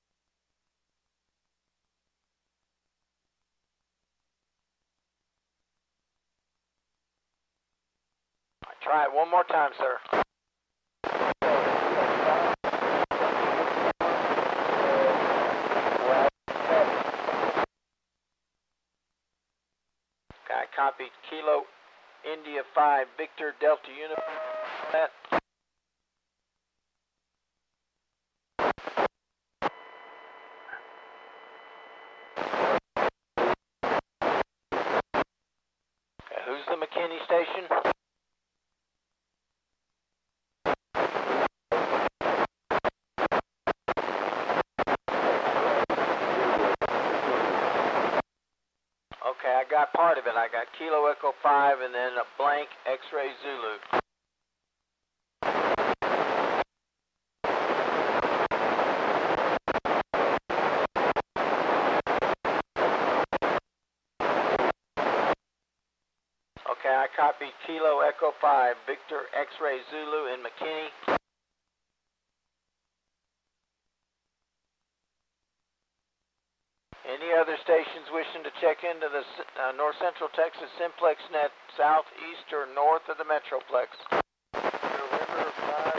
Try it one more time, sir. Okay, I copied Kilo India 5 Victor Delta uniform. Okay, who's the McKinney station? I got part of it. I got Kilo Echo 5 and then a blank X-Ray Zulu. Okay, I copied Kilo Echo 5, Victor X-Ray Zulu in McKinney. Any other stations wishing to check into the North Central Texas Simplex net south, east, or north of the Metroplex? November 5,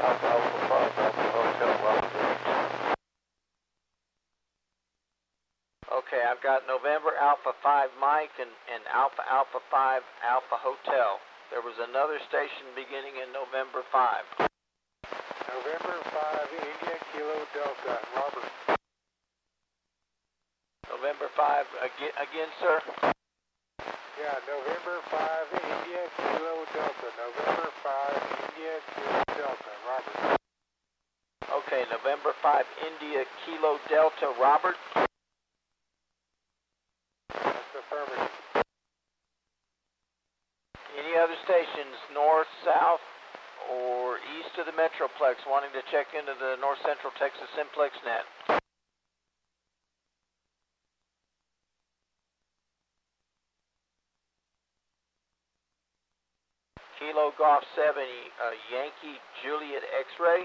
Alpha Alpha 5, Alpha Hotel, Robert. Okay, I've got November Alpha 5 Mike and Alpha Alpha 5 Alpha Hotel. There was another station beginning in November 5. November 5, India, Kilo Delta, Robert. November 5, again, sir? Yeah, November 5, India, Kilo Delta. November 5, India, Kilo Delta, Robert. Okay, November 5, India, Kilo Delta, Robert. That's affirmative. Any other stations, north, south, or east of the Metroplex, wanting to check into the North Central Texas Simplex net? Kilo Golf 7, Yankee Juliet X-Ray.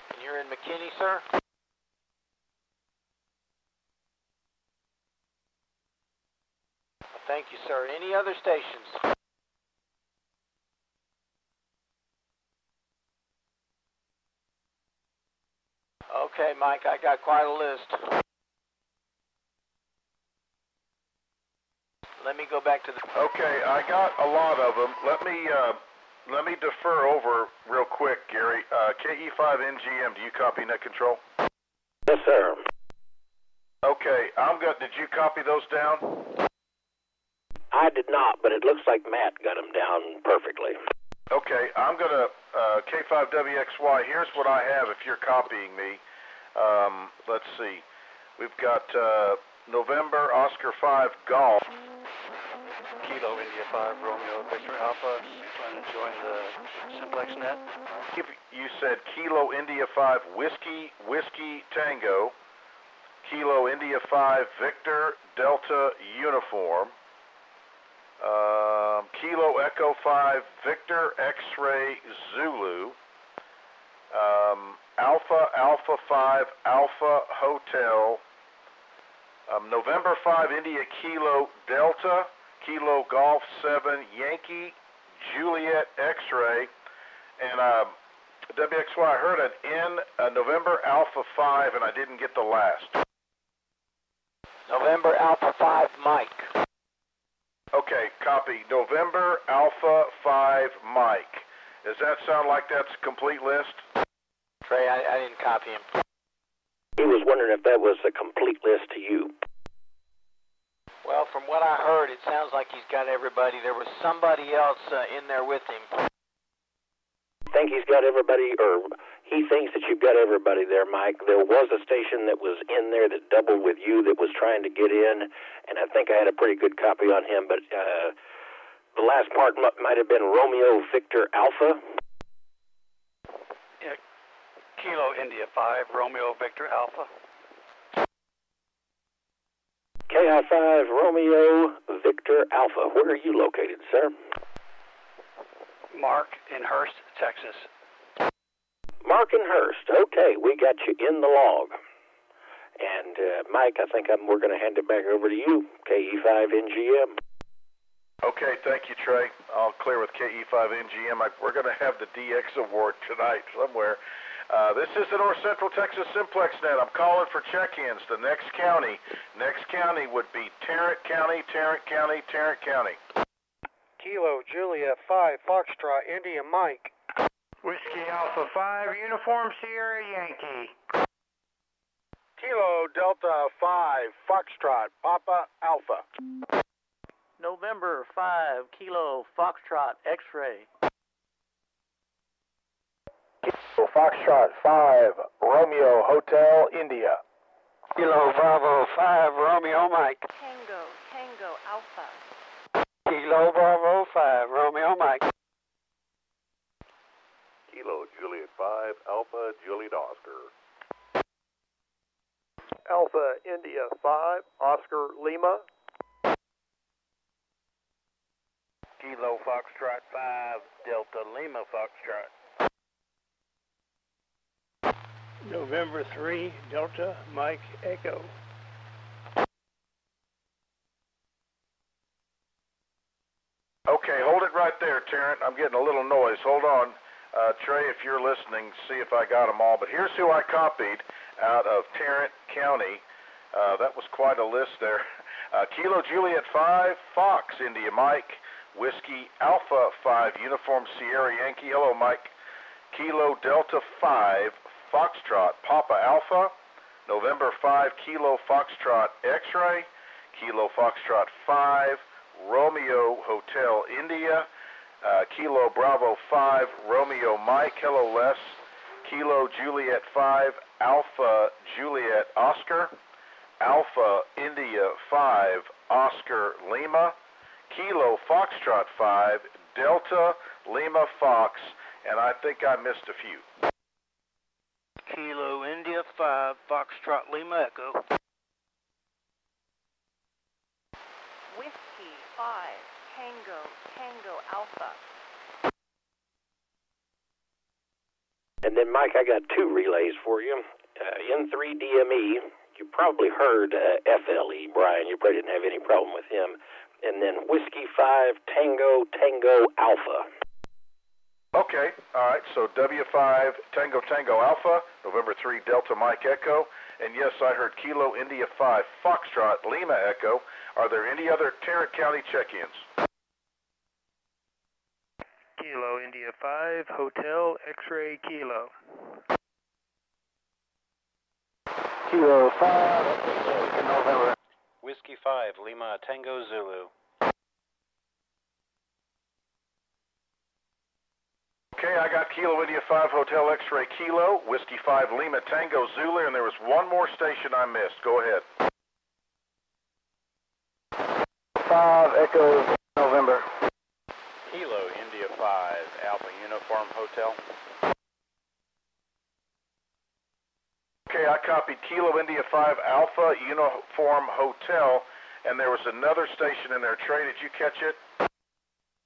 And you're in McKinney, sir? Thank you, sir. Any other stations? Okay, Mike, I got quite a list. Let me go back to the... Okay, I got a lot of them. Let me defer over real quick, Gary. KE5NGM, do you copy net control? Yes, sir. Okay, did you copy those down? I did not, but it looks like Matt got them down perfectly. Okay, I'm going to, K5WXY, here's what I have if you're copying me. Let's see. We've got November Oscar 5 Golf. Kilo India 5, Romeo Victor Alpha. You plan to join the Simplex net? You said Kilo India 5 Whiskey Tango. Kilo India 5 Victor Delta Uniform. Kilo Echo 5 Victor X-Ray Zulu. Alpha 5 Alpha Hotel. November 5 India Kilo Delta. Kilo Golf 7 Yankee Juliet X-Ray. And WXY, I heard an N, November Alpha 5, and I didn't get the last. November Alpha 5 Mike. Okay, copy. November Alpha 5 Mike. Does that sound like that's a complete list? Trey, I didn't copy him. He was wondering if that was a complete list to you. Well, from what I heard, it sounds like he's got everybody. There was somebody else in there with him. Think he's got everybody, or he thinks that you've got everybody there, Mike. There was a station that was in there that doubled with you that was trying to get in, and I think I had a pretty good copy on him, but the last part might have been Romeo Victor Alpha. Yeah, Kilo India 5, Romeo Victor Alpha. KI5 Romeo Victor Alpha. Where are you located, sir? Mark in Hurst, Texas. Mark and Hurst. Okay, we got you in the log. And Mike, I think we're going to hand it back over to you, KE5NGM. Okay, thank you, Trey. I'll clear with KE5NGM. We're going to have the DX award tonight somewhere. This is the North Central Texas Simplex net. I'm calling for check-ins. The next county would be Tarrant County, Tarrant County, Tarrant County. Kilo Juliet 5 Foxtrot India Mike. Whiskey Alpha 5 Uniform Sierra Yankee. Kilo Delta 5 Foxtrot Papa Alpha. November 5 Kilo Foxtrot X-Ray. Kilo Foxtrot 5 Romeo Hotel India. Kilo Bravo 5 Romeo Mike. Tango Alpha. Kilo Bravo 5 Romeo Mike. Kilo Juliet 5 Alpha Juliet Oscar. Alpha India 5 Oscar Lima. Kilo Foxtrot 5 Delta Lima Foxtrot. November 3 Delta Mike Echo. Okay, hold it right there, Terrence. I'm getting a little noise. Hold on. Trey, if you're listening, see if I got them all. But here's who I copied out of Tarrant County. That was quite a list there. Kilo Juliet 5, Fox India Mike. Whiskey Alpha 5, Uniform Sierra Yankee. Hello, Mike. Kilo Delta 5, Foxtrot Papa Alpha. November 5, Kilo Foxtrot X-Ray. Kilo Foxtrot 5, Romeo Hotel India. Kilo Bravo 5, Romeo Mike. Hello, Les. Kilo Juliet 5, Alpha Juliet Oscar. Alpha India 5, Oscar Lima. Kilo Foxtrot 5, Delta Lima Fox, and I think I missed a few. Kilo India 5 Foxtrot Lima Echo. Whiskey 5 Tango Alpha. And then, Mike, I got two relays for you. N3 DME, you probably heard FLE, Brian. You probably didn't have any problem with him. And then Whiskey 5 Tango Alpha. Okay, all right, so W5 Tango Alpha, November 3 Delta Mike Echo, and yes, I heard Kilo India 5 Foxtrot Lima Echo. Are there any other Tarrant County check-ins? Kilo India 5 Hotel X-Ray Kilo. Kilo 5 November. Whiskey 5 Lima Tango Zulu. Okay, I got Kilo India 5 Hotel X-Ray Kilo, Whiskey 5 Lima Tango Zulu, and there was one more station I missed. Go ahead. 5 Echo November. Kilo India 5 Alpha Uniform Hotel. Okay, I copied Kilo India 5 Alpha Uniform Hotel, and there was another station in there. Trey, did you catch it?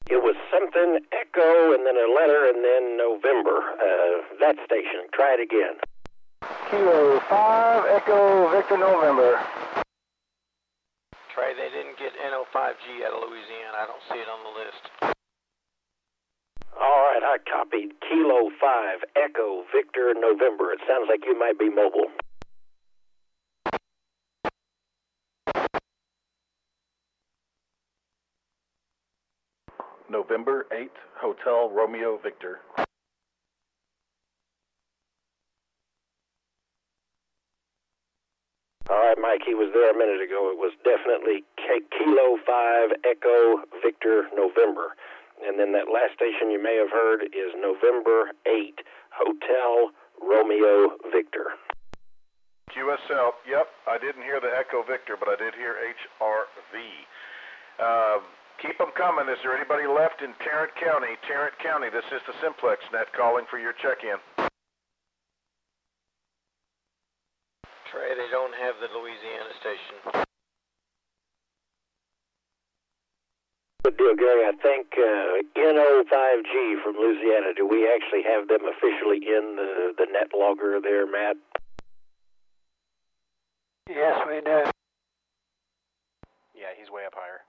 It was something Echo and then a letter and then November. That station. Try it again. Kilo 5 Echo Victor November. Trey, they didn't get NO5G out of Louisiana. I don't see it on the list. All right, I copied Kilo 5 Echo Victor November. It sounds like you might be mobile. November 8th, Hotel Romeo Victor. All right, Mike, he was there a minute ago. It was definitely Kilo 5 Echo Victor November. And then that last station you may have heard is November 8 Hotel Romeo Victor. QSL, yep, I didn't hear the Echo Victor, but I did hear HRV. Keep them coming. Is there anybody left in Tarrant County? Tarrant County, this is the Simplex net calling for your check-in. Trey, they don't have the Louisiana station. Good deal, Gary. I think NO5G from Louisiana, do we actually have them officially in the net logger there, Matt? Yes, we do. Yeah, he's way up higher.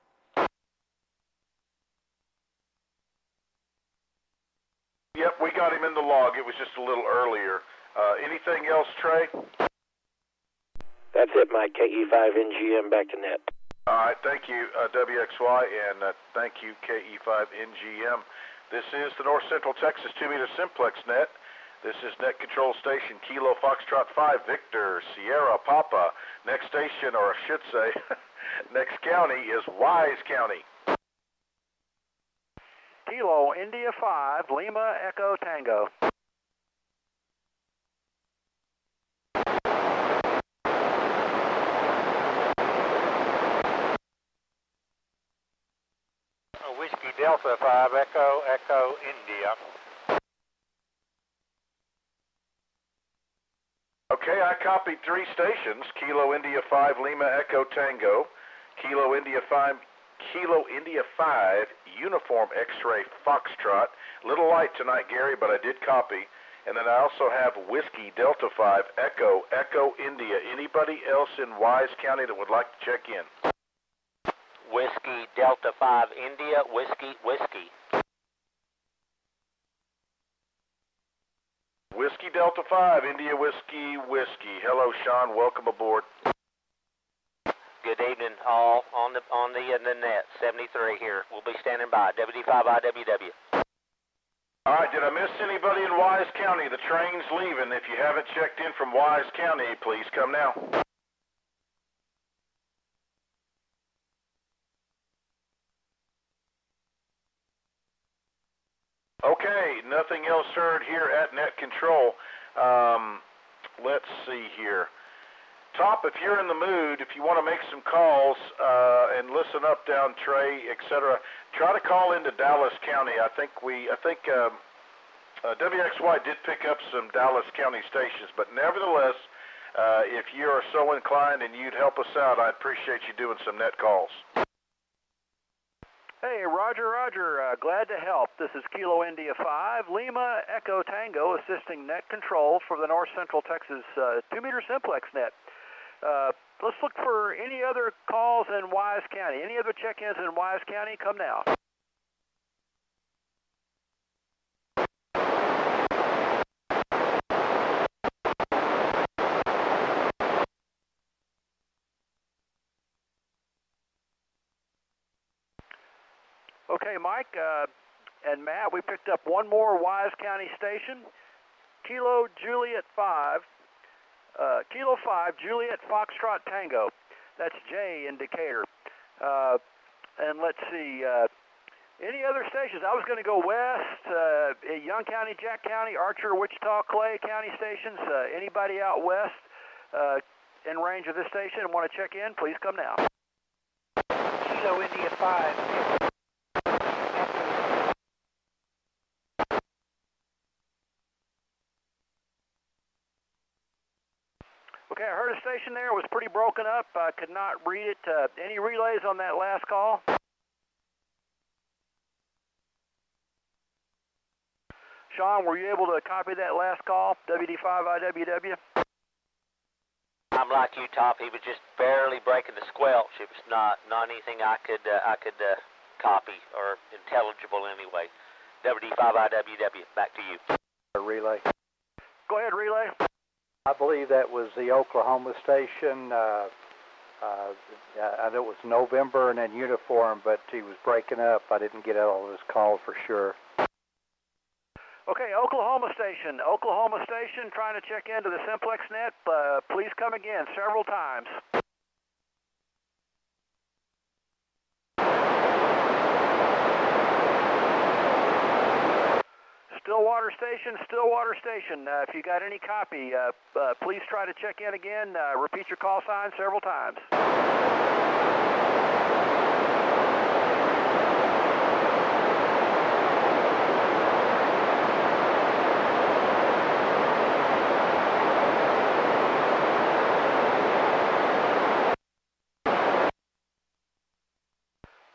Yep, we got him in the log. It was just a little earlier. Anything else, Trey? That's it, Mike. KE5NGM back to net. All right, thank you, WXY, and thank you, KE5NGM. This is the North Central Texas 2-meter Simplex net. This is net control station Kilo Foxtrot 5 Victor Sierra Papa. Next station, or I should say, next county is Wise County. Kilo India 5, Lima Echo Tango. Whiskey Delta 5, Echo, Echo India. Okay, I copied 3 stations, Kilo India 5, Lima Echo Tango, Kilo India 5, Uniform X-Ray Foxtrot. Little light tonight, Gary, but I did copy. And then I also have Whiskey Delta 5, Echo, Echo India. Anybody else in Wise County that would like to check in? Whiskey Delta 5, India, Whiskey, Whiskey. Whiskey Delta 5, India Whiskey, Whiskey. Hello, Sean. Welcome aboard. Good evening, all on the net. 73 here. We'll be standing by. WD5IWW. All right. Did I miss anybody in Wise County? The train's leaving. If you haven't checked in from Wise County, please come now. Okay, nothing else heard here at Net Control. Let's see here. Top, if you're in the mood, if you want to make some calls and listen up down Trey, etc., try to call into Dallas County. I think WXY did pick up some Dallas County stations, but nevertheless, if you are so inclined and you'd help us out, I'd appreciate you doing some net calls. Hey, Roger, glad to help. This is Kilo India 5, Lima Echo Tango, assisting net control for the North Central Texas 2-meter Simplex net. Let's look for any other calls in Wise County. Any other check-ins in Wise County? Come now. Okay, Mike and Matt, we picked up one more Wise County station. Kilo Juliet 5, Kilo 5, Juliet Foxtrot Tango. That's J in Decatur. And let's see, any other stations? I was going to go west, Young County, Jack County, Archer, Wichita, Clay County stations. Anybody out west in range of this station and want to check in, please come now. Kilo India 5. Okay, I heard a station there. It was pretty broken up. I could not read it. Any relays on that last call? Sean, were you able to copy that last call? WD5IWW? I'm like you, Top. He was just barely breaking the squelch. It was not anything I could copy or intelligible anyway. WD5IWW. Back to you. A relay. Go ahead, relay. I believe that was the Oklahoma station. I know it was November and then Uniform, but he was breaking up. I didn't get all of his calls for sure. Okay, Oklahoma station, trying to check into the Simplex net. Please come again several times. Stillwater Station, if you got any copy, please try to check in again. Repeat your call sign several times.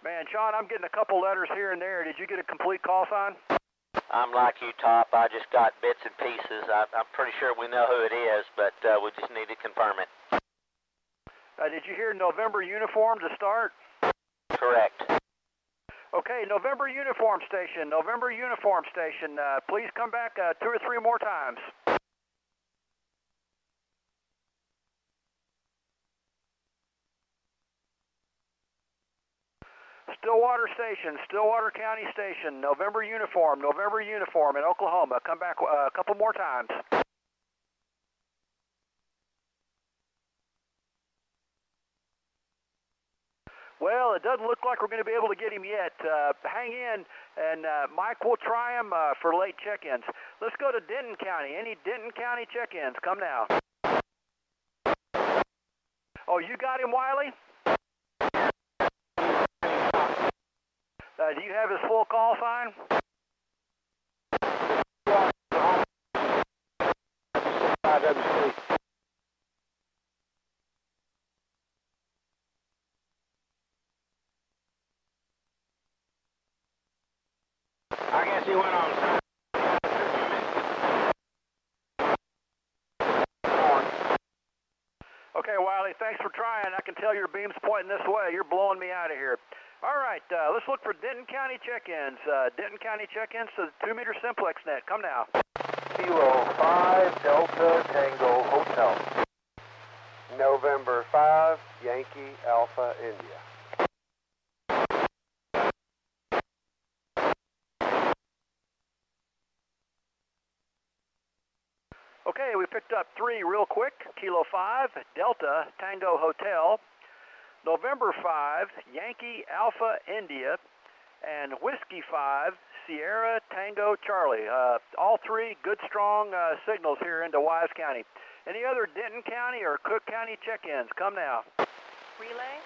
Man, Sean, I'm getting a couple letters here and there. Did you get a complete call sign? I'm like you, Top. I just got bits and pieces. I'm pretty sure we know who it is, but we just need to confirm it. Did you hear November Uniform to start? Correct. Okay, November Uniform Station. Please come back 2 or 3 more times. Stillwater County Station, November Uniform in Oklahoma. Come back a couple more times. Well, it doesn't look like we're going to be able to get him yet. Hang in, and Mike will try him for late check-ins. Let's go to Denton County. Any Denton County check-ins? Come now. Oh, you got him, Wiley? Do you have his full call sign? I guess he went on. Okay, Wiley, thanks for trying. I can tell your beam's pointing this way. You're blowing me out of here. All right, let's look for Denton County check-ins. Denton County check-ins to the 2-meter Simplex net. Come now. Kilo 5 Delta Tango Hotel. November 5 Yankee Alpha India. Okay, we picked up 3 real quick. Kilo 5 Delta Tango Hotel. November 5 Yankee Alpha India. And Whiskey 5 Sierra Tango Charlie. All 3 good, strong signals here into Wise County. Any other Denton County or Cook County check-ins? Come now. Relay.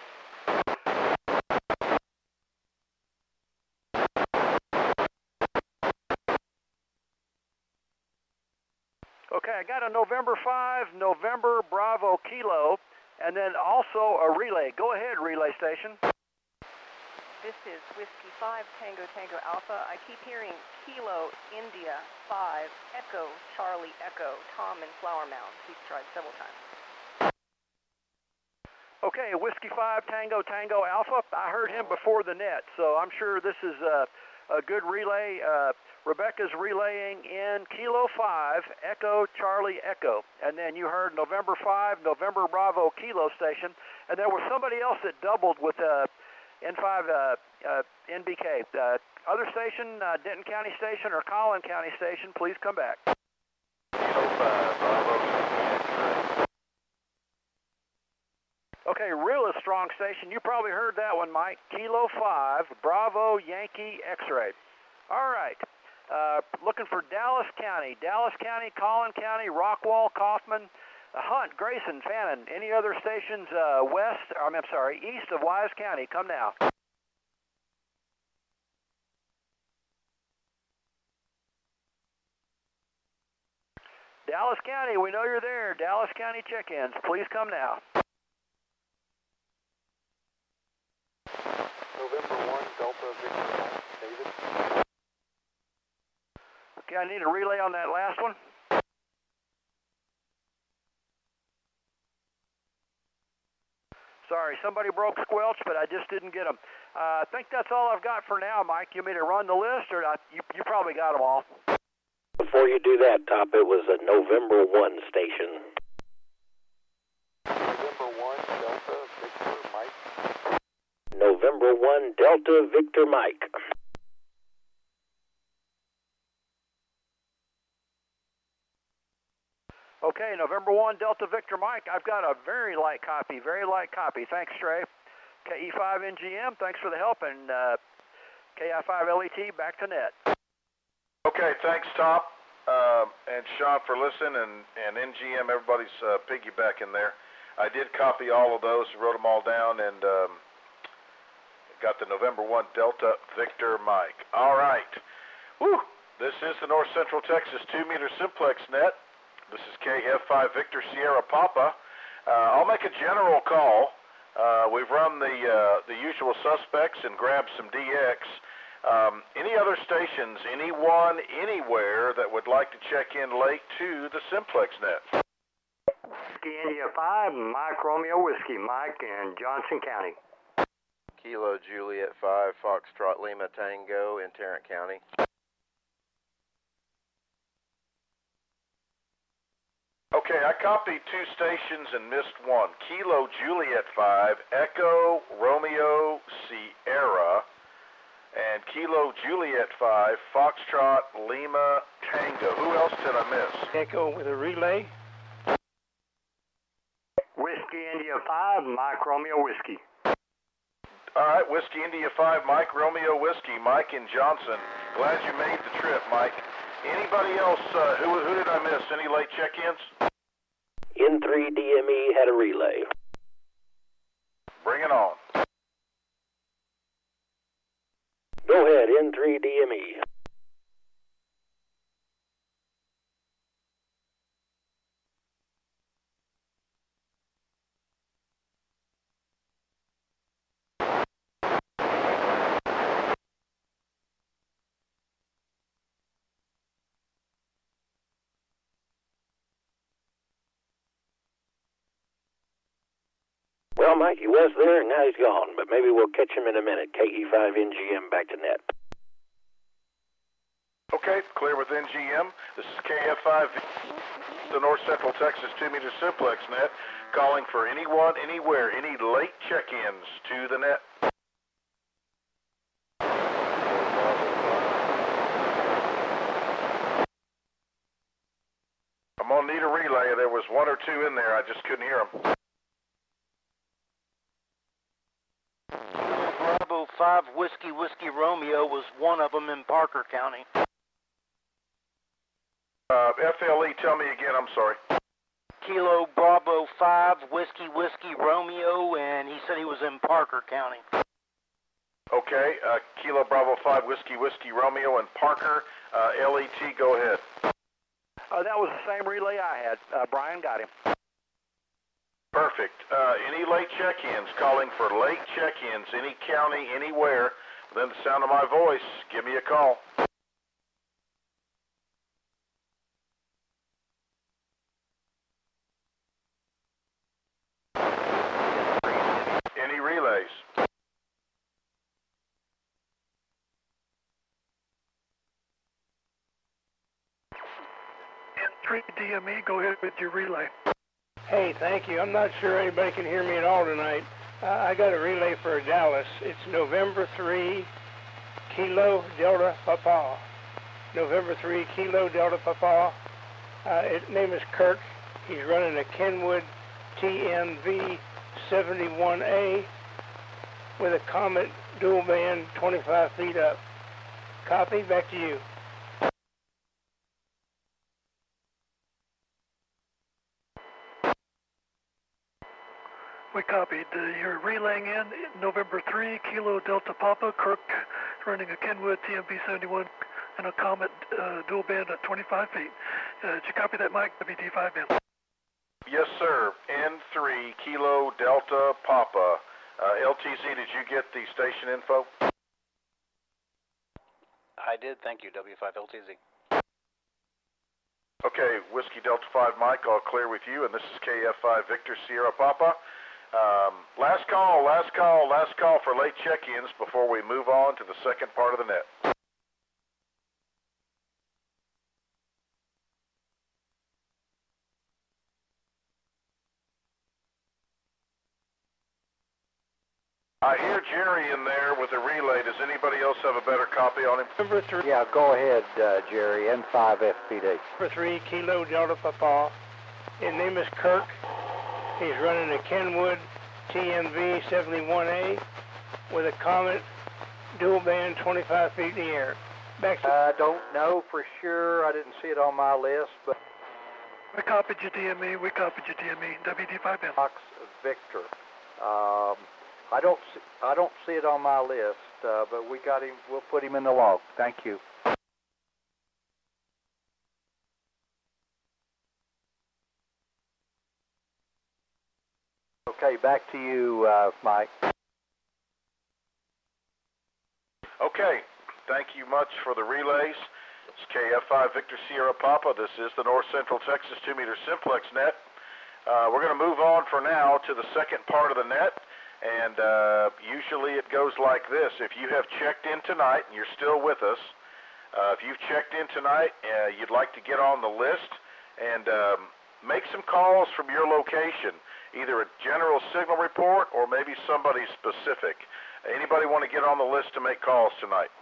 Okay, I got a November 5, November Bravo Kilo, and then also a relay. Go ahead, relay station. This is Whiskey 5 Tango Tango Alpha. I keep hearing Kilo India 5 Echo Charlie Echo Tom in Flower Mound. He's tried several times. Okay, Whiskey 5 Tango Tango Alpha. I heard him before the net, so I'm sure this is a good relay. Rebecca's relaying in Kilo 5 Echo Charlie Echo. And then you heard November 5 November Bravo Kilo station. And there was somebody else that doubled with N5 NBK. Other station, Denton County station or Collin County station, please come back. Okay, real strong station. You probably heard that one, Mike. Kilo 5 Bravo Yankee X-ray. All right. Looking for Dallas County, Collin County, Rockwall, Kaufman, Hunt, Grayson, Fannin. Any other stations east of Wise County? Come now. Dallas County, we know you're there. Dallas County check-ins, please come now. November 1 Delta Victor David. Okay, I need a relay on that last one. Sorry, somebody broke squelch, but I just didn't get them. I think that's all I've got for now, Mike. You want me to run the list, or you probably got them all? Before you do that, Top, it was a November 1 station. November 1 Delta Victor Mike. November 1 Delta Victor Mike. Okay, November 1 Delta Victor Mike. I've got a very light copy. Thanks, Trey. KE5 NGM, thanks for the help, and KI5 LET, back to net. Okay, thanks, Top, and Sean for listening, and NGM, everybody's piggybacking there. I did copy all of those, wrote them all down, and got the November 1 Delta Victor Mike. All right. Whew. This is the North Central Texas 2-meter Simplex net. This is KF5 Victor Sierra Papa. I'll make a general call. We've run the usual suspects and grabbed some DX. Any other stations, anyone, anywhere that would like to check in late to the Simplex net? Whiskey India 5, Mike Romeo Whiskey, Mike in Johnson County. Kilo Juliet 5, Foxtrot Lima Tango in Tarrant County. Okay, I copied 2 stations and missed one. Kilo Juliet 5, Echo Romeo Sierra, and Kilo Juliet 5, Foxtrot Lima Tango. Who else did I miss? Echo with a relay. Whiskey India 5, Mike Romeo Whiskey. All right, Whiskey India 5, Mike, Romeo Whiskey, Mike and Johnson. Glad you made the trip, Mike. Anybody else, who did I miss? Any late check-ins? N3DME had a relay. Bring it on. Go ahead, N3DME. Well, Mike, he was there, and now he's gone, but maybe we'll catch him in a minute. KE5NGM back to net. Okay, clear with NGM. This is KF5, the North Central Texas 2-meter Simplex net, calling for anyone, anywhere, any late check-ins to the net. I'm going to need a relay. There was one or two in there. I just couldn't hear them. Bravo 5 Whiskey Romeo was one of them in Parker County. FLE, tell me again, I'm sorry. Kilo Bravo 5 Whiskey Romeo, and he said he was in Parker County. Okay, Kilo Bravo 5 Whiskey Romeo and Parker. LET, go ahead. That was the same relay I had. Brian got him. Perfect. Any late check-ins, calling for late check-ins, any county, anywhere, within the sound of my voice, give me a call. Any relays? N3DME, go ahead with your relay. Hey, thank you. I'm not sure anybody can hear me at all tonight. I got a relay for Dallas. It's November 3, Kilo Delta Papa. November 3, Kilo Delta Papa. His name is Kirk. He's running a Kenwood TMV 71A with a Comet dual band 25 feet up. Copy, back to you. We copied. You're relaying in November 3, Kilo Delta Papa, Kirk, running a Kenwood TMV 71 and a Comet dual band at 25 feet. Did you copy that, Mike? WD5 band. Yes, sir. N3, Kilo Delta Papa. LTZ, did you get the station info? I did, thank you, W5LTZ. Okay, Whiskey Delta 5 Mike, all clear with you, and this is KF5 Victor Sierra Papa. Last call for late check-ins before we move on to the second part of the net. I hear Jerry in there with a relay. Does anybody else have a better copy on him? Number 3. Yeah, go ahead, Jerry. N5 FPD. Number 3, Kilo Delta Papa. His name is Kirk. He's running a Kenwood TMV 71A with a Comet dual band 25 feet in the air. Back to I don't know for sure. I didn't see it on my list, but We copied your DME. WD5 band. Fox Victor. I don't see it on my list, but we got him. We'll put him in the log. Thank you. Okay, back to you, Mike. Okay, thank you much for the relays. It's KF5 Victor Sierra Papa. This is the North Central Texas 2-meter Simplex net. We're going to move on for now to the second part of the net, and usually it goes like this. If you have checked in tonight and you're still with us, if you've checked in tonight, you'd like to get on the list and make some calls from your location, either a general signal report or maybe somebody specific. Anybody want to get on the list to make calls tonight?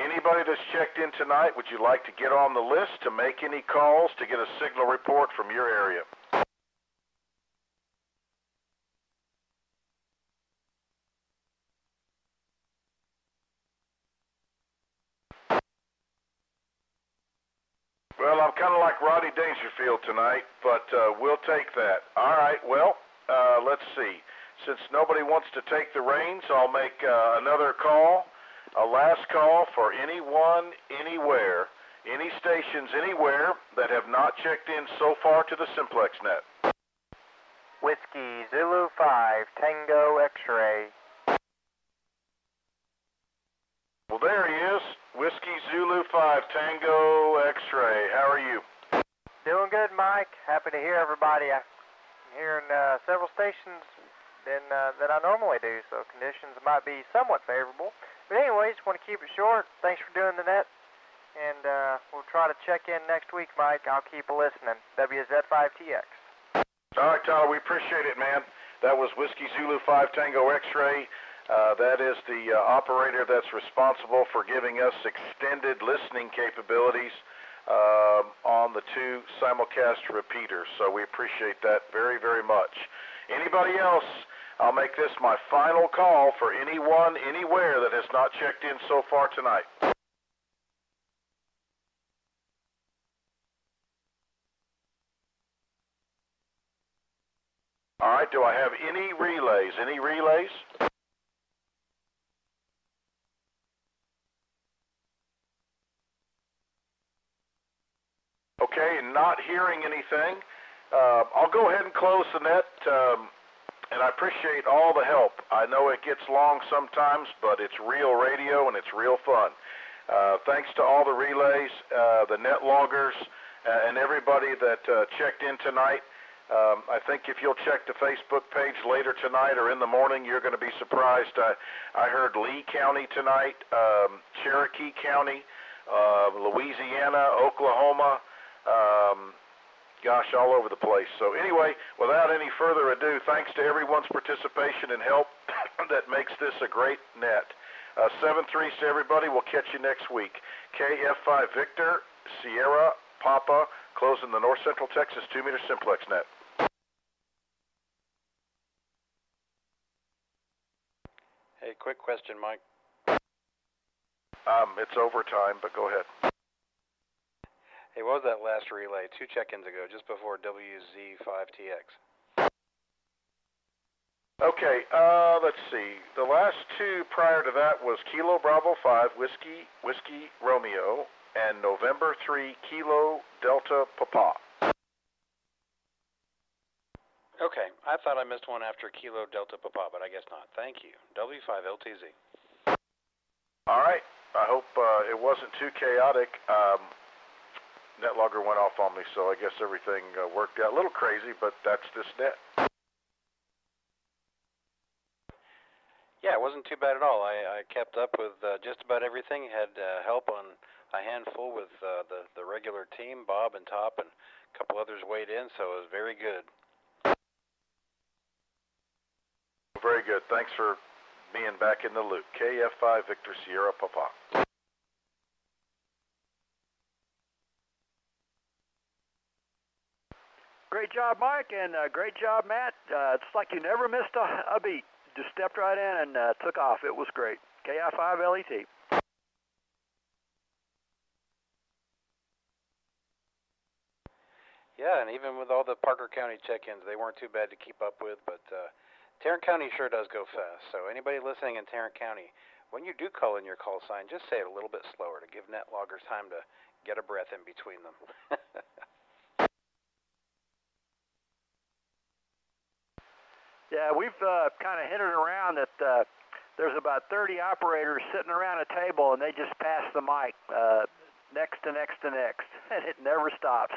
Anybody that's checked in tonight, would you like to get on the list to make any calls to get a signal report from your area? Well, I'm kind of like Rodney Dangerfield tonight, but we'll take that. All right, well, let's see. Since nobody wants to take the reins, I'll make another call, a last call for anyone, anywhere, any stations anywhere that have not checked in so far to the Simplex net. Whiskey Zulu 5, Tango X-ray. Well, there he is. Whiskey Zulu 5, Tango X-ray. How are you? Doing good, Mike. Happy to hear everybody. I'm hearing several stations that I normally do, so conditions might be somewhat favorable. But anyway, just want to keep it short. Thanks for doing the net, and we'll try to check in next week, Mike. I'll keep listening. WZ5TX. All right, Tyler, we appreciate it, man. That was Whiskey Zulu 5, Tango X-ray. That is the operator that's responsible for giving us extended listening capabilities on the two simulcast repeaters. So we appreciate that very, very much. Anybody else, I'll make this my final call for anyone, anywhere that has not checked in so far tonight. All right, do I have any relays? Any relays? Okay, not hearing anything. I'll go ahead and close the net, and I appreciate all the help. I know it gets long sometimes, but it's real radio and it's real fun. Thanks to all the relays, the net loggers, and everybody that checked in tonight. I think if you'll check the Facebook page later tonight or in the morning, you're going to be surprised. I heard Lee County tonight, Cherokee County, Louisiana, Oklahoma, gosh, all over the place. So anyway, without any further ado, thanks to everyone's participation and help that makes this a great net. 7-3 to everybody. We'll catch you next week. KF5 Victor, Sierra, Papa, closing the North Central Texas 2-meter Simplex net. Hey, quick question, Mike. It's overtime, but go ahead. Hey, what was that last relay 2 check-ins ago, just before WZ5TX? Okay, let's see. The last 2 prior to that was Kilo Bravo 5, Whiskey Romeo, and November 3, Kilo Delta Papa. Okay, I thought I missed one after Kilo Delta Papa, but I guess not. Thank you. W5LTZ. All right. I hope it wasn't too chaotic. Net logger went off on me, so I guess everything worked out. A little crazy, but that's this net. Yeah, it wasn't too bad at all. I kept up with just about everything. Had help on a handful with the regular team, Bob and Top, and a couple others weighed in, so it was very good. Very good. Thanks for being back in the loop. KF5 Victor Sierra Papa. Great job, Mike, and great job, Matt. It's like you never missed a beat. Just stepped right in and took off. It was great. KI5LET. Yeah, and even with all the Parker County check-ins, they weren't too bad to keep up with, but Tarrant County sure does go fast. So anybody listening in Tarrant County, when you do call in your call sign, just say it a little bit slower to give net loggers time to get a breath in between them. Yeah, we've kind of hinted around that there's about 30 operators sitting around a table, and they just pass the mic next to next to next, and it never stops.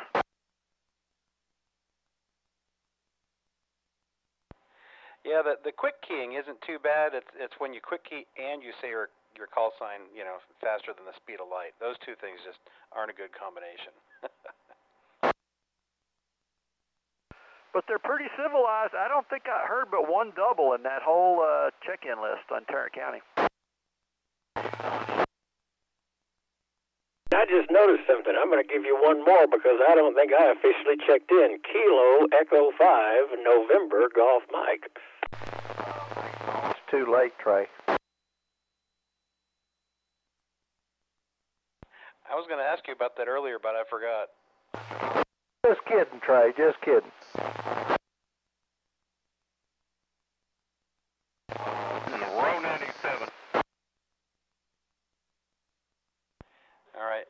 Yeah, the quick keying isn't too bad. It's when you quick key and you say your call sign, faster than the speed of light. Those two things just aren't a good combination. But they're pretty civilized. I don't think I heard but one double in that whole check-in list on Tarrant County. I just noticed something. I'm going to give you one more because I don't think I officially checked in. Kilo Echo 5 November Golf Mike. It's too late, Trey. I was going to ask you about that earlier, but I forgot. Just kidding, Trey. Just kidding. Row 97. All right.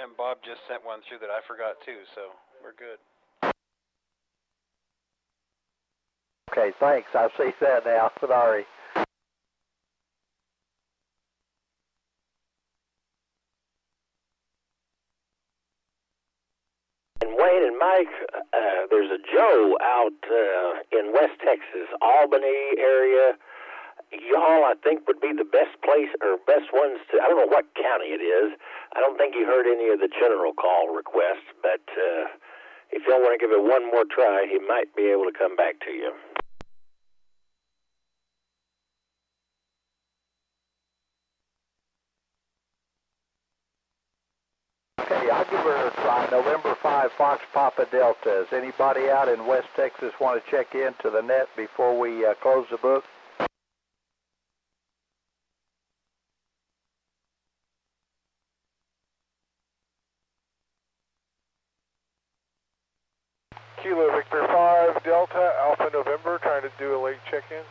And Bob just sent one through that I forgot too, so we're good. Okay, thanks. I see that now. Sorry. And Wayne and Mike, there's a Joe out in West Texas, Albany area. Y'all, I think, would be the best place or best ones to, I don't know what county it is. I don't think he heard any of the general call requests, but if y'all want to give it one more try, he might be able to come back to you. Okay, I'll give her a try. November 5, Fox Papa Delta. Does anybody out in West Texas want to check into the net before we close the book? Kilo Victor 5 Delta Alpha November, trying to do a late check-in.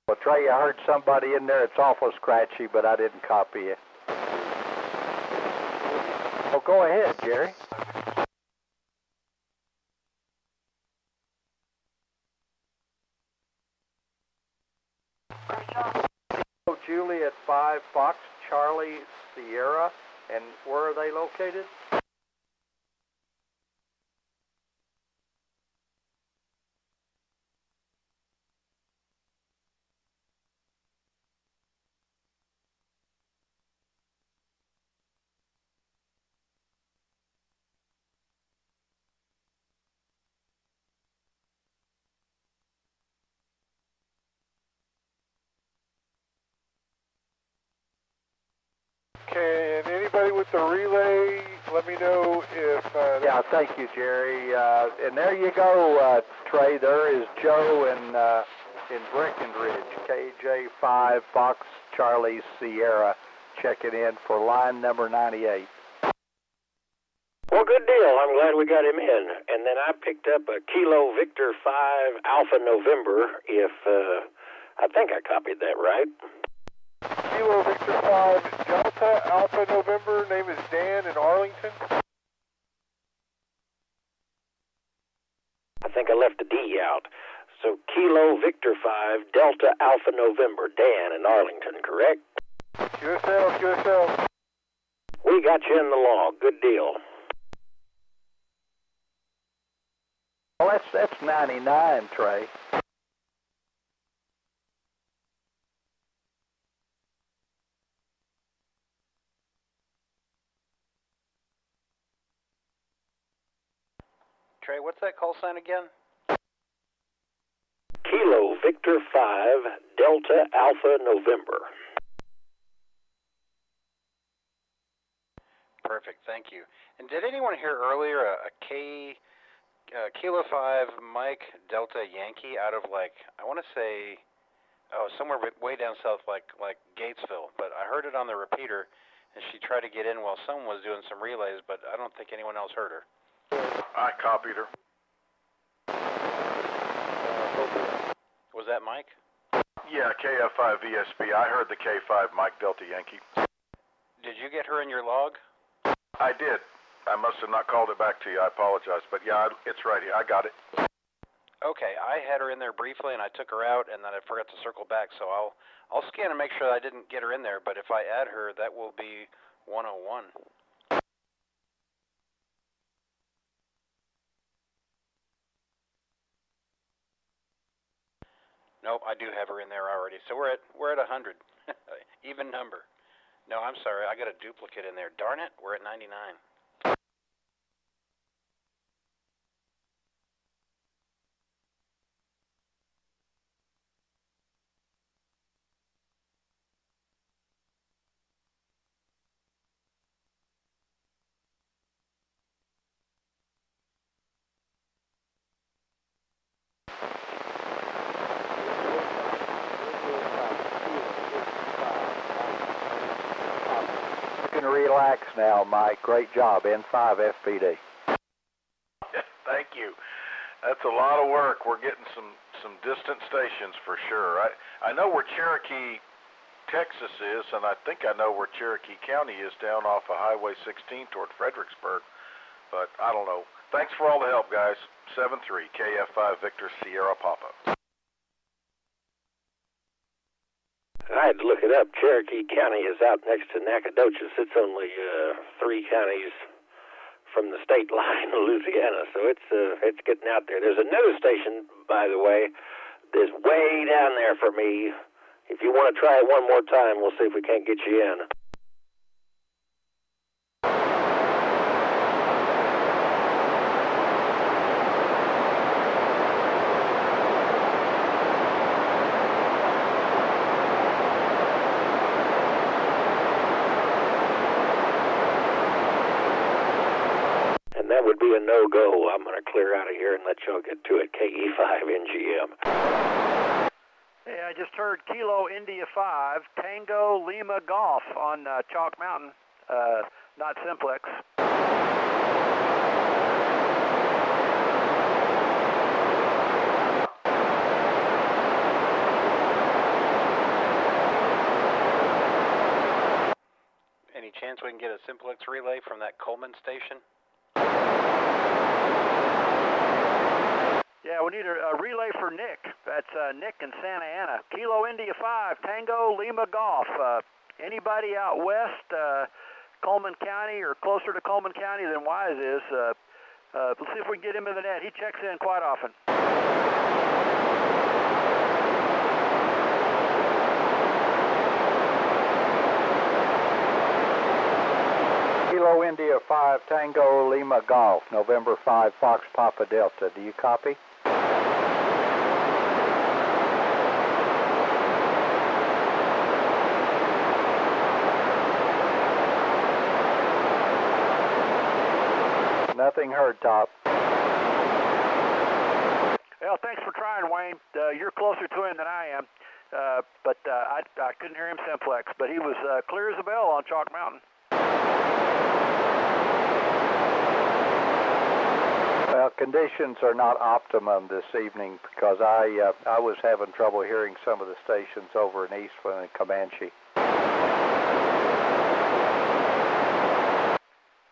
Well, Trey, I heard somebody in there. It's awful scratchy, but I didn't copy it. Oh, go ahead, Jerry. Juliet 5 Fox Charlie Sierra, and where are they located? Okay, and anybody with the relay, let me know if... Yeah, thank you, Jerry. And there you go, Trey. There is Joe in Breckenridge, KJ5 Fox Charlie Sierra, checking in for line number 98. Well, good deal. I'm glad we got him in. And then I picked up a Kilo Victor 5 Alpha November, if I think I copied that right. Kilo Victor 5 Delta Alpha November, name is Dan in Arlington. I think I left the D out. So Kilo Victor 5 Delta Alpha November, Dan in Arlington, correct? QSL. We got you in the log. Good deal. Well, that's 99, Trey. Trey, what's that call sign again? Kilo Victor 5 Delta Alpha November. Perfect, thank you. And did anyone hear earlier a Kilo 5 Mike Delta Yankee out of, like, I want to say, somewhere way down south, like Gatesville, but I heard it on the repeater, and she tried to get in while someone was doing some relays, but I don't think anyone else heard her. I copied her. Was that Mike? Yeah, KF5 VSB. I heard the K5 Mike Delta Yankee. Did you get her in your log? I did. I must have not called it back to you. I apologize. But yeah, it's right here. I got it. Okay, I had her in there briefly, and I took her out, and then I forgot to circle back. So I'll scan and make sure I didn't get her in there. But if I add her, that will be 101. Nope, I do have her in there already. So we're at 100. Even number. No, I'm sorry. I got a duplicate in there. Darn it, we're at 99. can relax now, Mike. Great job, N5 FPD. Thank you. That's a lot of work. We're getting some distant stations for sure. I know where Cherokee, Texas is, and I think I know where Cherokee County is down off of Highway 16 toward Fredericksburg, but I don't know. Thanks for all the help, guys. 7-3, KF5 Victor Sierra Papa. I had to look it up. Cherokee County is out next to Nacogdoches. It's only 3 counties from the state line of Louisiana, so it's getting out there. There's a news station, by the way, that's way down there for me. If you want to try it one more time, we'll see if we can't get you in. That would be a no-go. I'm going to clear out of here and let y'all get to it. KE5NGM. Hey, I just heard Kilo India 5, Tango Lima Golf on Chalk Mountain, not Simplex. Any chance we can get a Simplex relay from that Coleman station? Yeah, we need a relay for Nick. That's Nick in Santa Ana. Kilo India 5, Tango Lima Golf. Anybody out west, Coleman County or closer to Coleman County than Wise is, let's see if we can get him in the net. He checks in quite often. Kilo India 5, Tango Lima Golf, November 5, Fox Papa Delta. Do you copy? Nothing heard, Top. Well, thanks for trying, Wayne. You're closer to him than I am, but I couldn't hear him Simplex, but he was clear as a bell on Chalk Mountain. Well, conditions are not optimum this evening because I was having trouble hearing some of the stations over in Eastland and Comanche.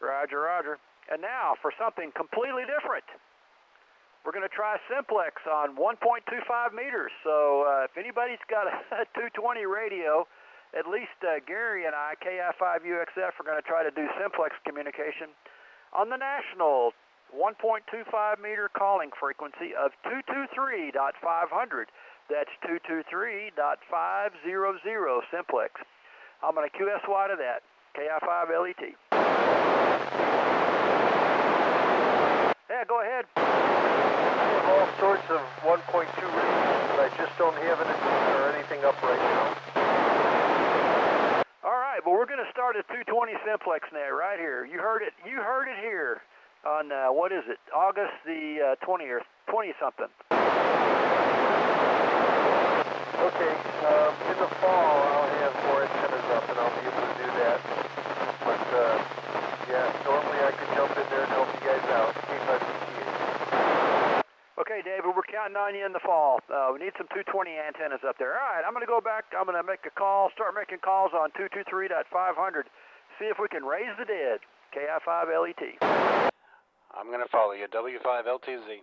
Roger, roger. And now for something completely different. We're going to try Simplex on 1.25 meters. So if anybody's got a 220 radio, at least Gary and I, KI5UXF, are going to try to do Simplex communication on the national 1.25 meter calling frequency of 223.500. That's 223.500 Simplex. I'm going to QSY to that, KI5LET. Yeah, go ahead. I have all sorts of 1.2 radios, but I just don't have an antenna or anything up right now. All right, well, we're going to start at 220 Simplex net right here. You heard it here on, what is it, August the 20th, 20-something. Okay, in the fall I'll have more antennas up and I'll be able to do that. But, yeah, normally I could jump in there and help you guys out. Okay, David, we're counting on you in the fall. We need some 220 antennas up there. All right, I'm going to go back. I'm going to make a call, start making calls on 223.500, see if we can raise the dead. KI5LET. I'm going to follow you, W5LTZ.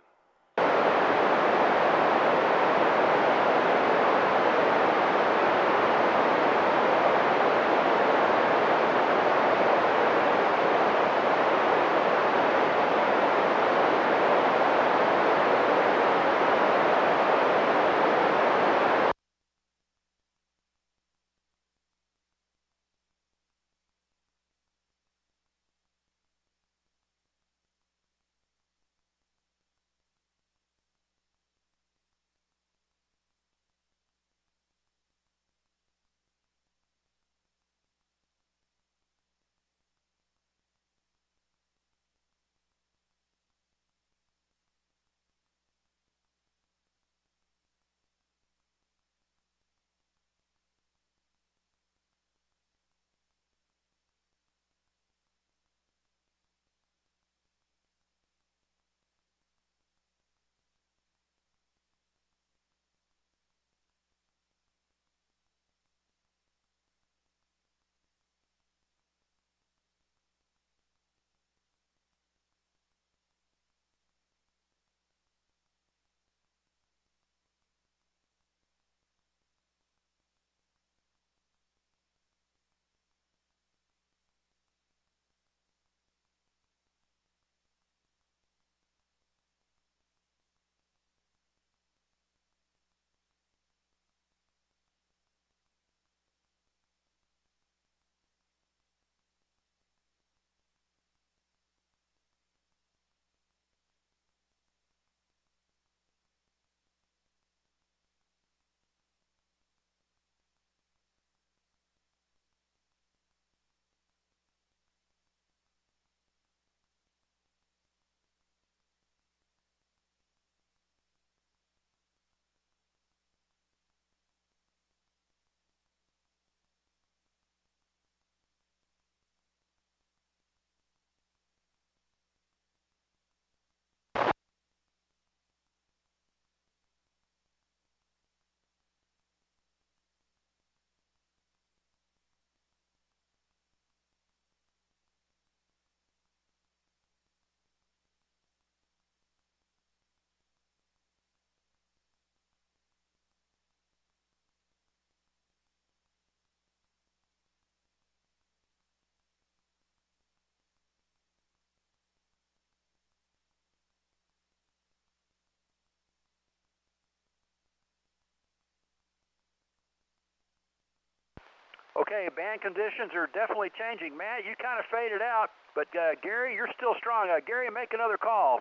Okay, band conditions are definitely changing. Matt, you kind of faded out, but Gary, you're still strong. Gary, make another call.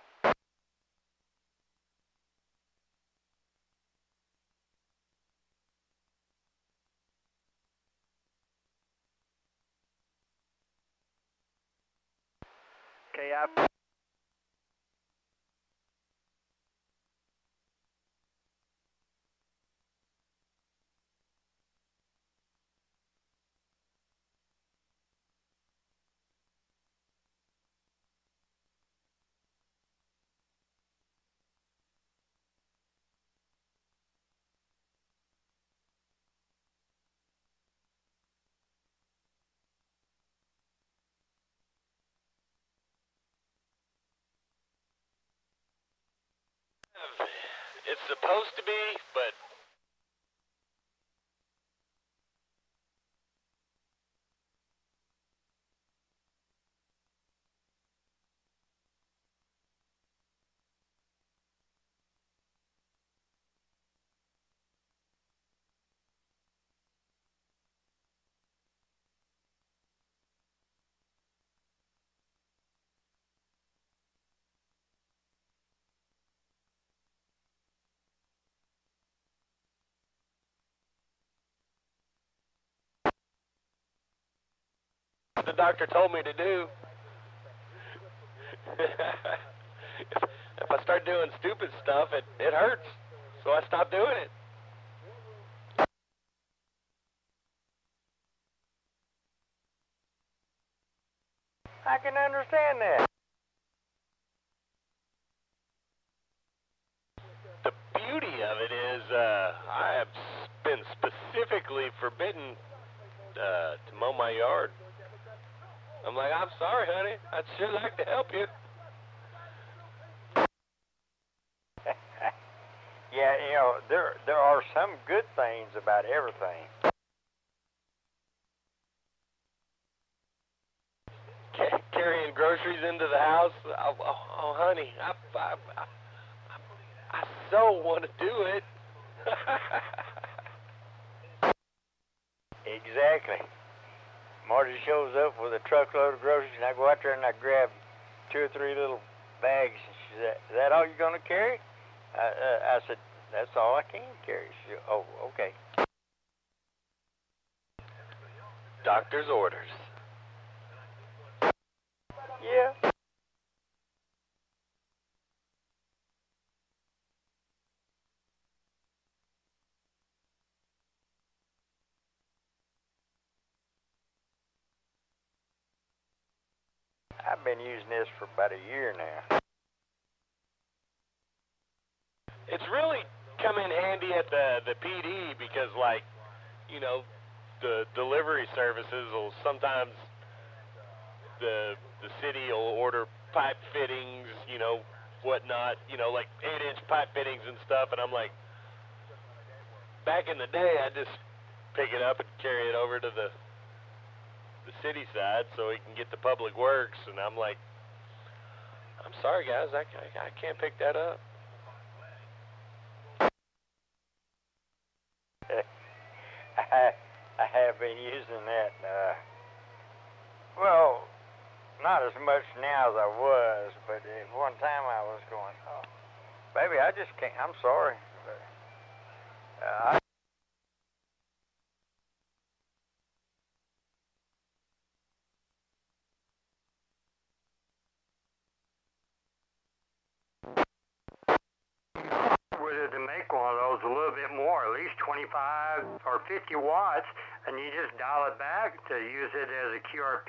Okay, It's supposed to be, but the doctor told me to do. If I start doing stupid stuff, it hurts. So I stopped doing it. I can understand that. The beauty of it is I have been specifically forbidden to mow my yard. I'm like, I'm sorry, honey. I'd sure like to help you. Yeah, you know, there are some good things about everything. Carrying groceries into the house. Oh honey, I so want to do it. Exactly. Marty shows up with a truckload of groceries, and I go out there and I grab 2 or 3 little bags. And she said, "Is that all you're going to carry?" I said, "That's all I can carry." She said, "Oh, okay." Doctor's orders. Yeah. I've been using this for about a year now. It's really come in handy at the PD because, like, you know, the delivery services will sometimes the city will order pipe fittings, you know, whatnot, you know, like 8-inch pipe fittings and stuff, and I'm like, back in the day, I just pick it up and carry it over to the city side so he can get the public works, and I'm like, I'm sorry guys, I can't pick that up. I have been using that, well, not as much now as I was, but at one time I was going, oh, baby, I just can't, I'm sorry. But, whether to make one of those a little bit more, at least 25 or 50 watts, and you just dial it back to use it as a QRP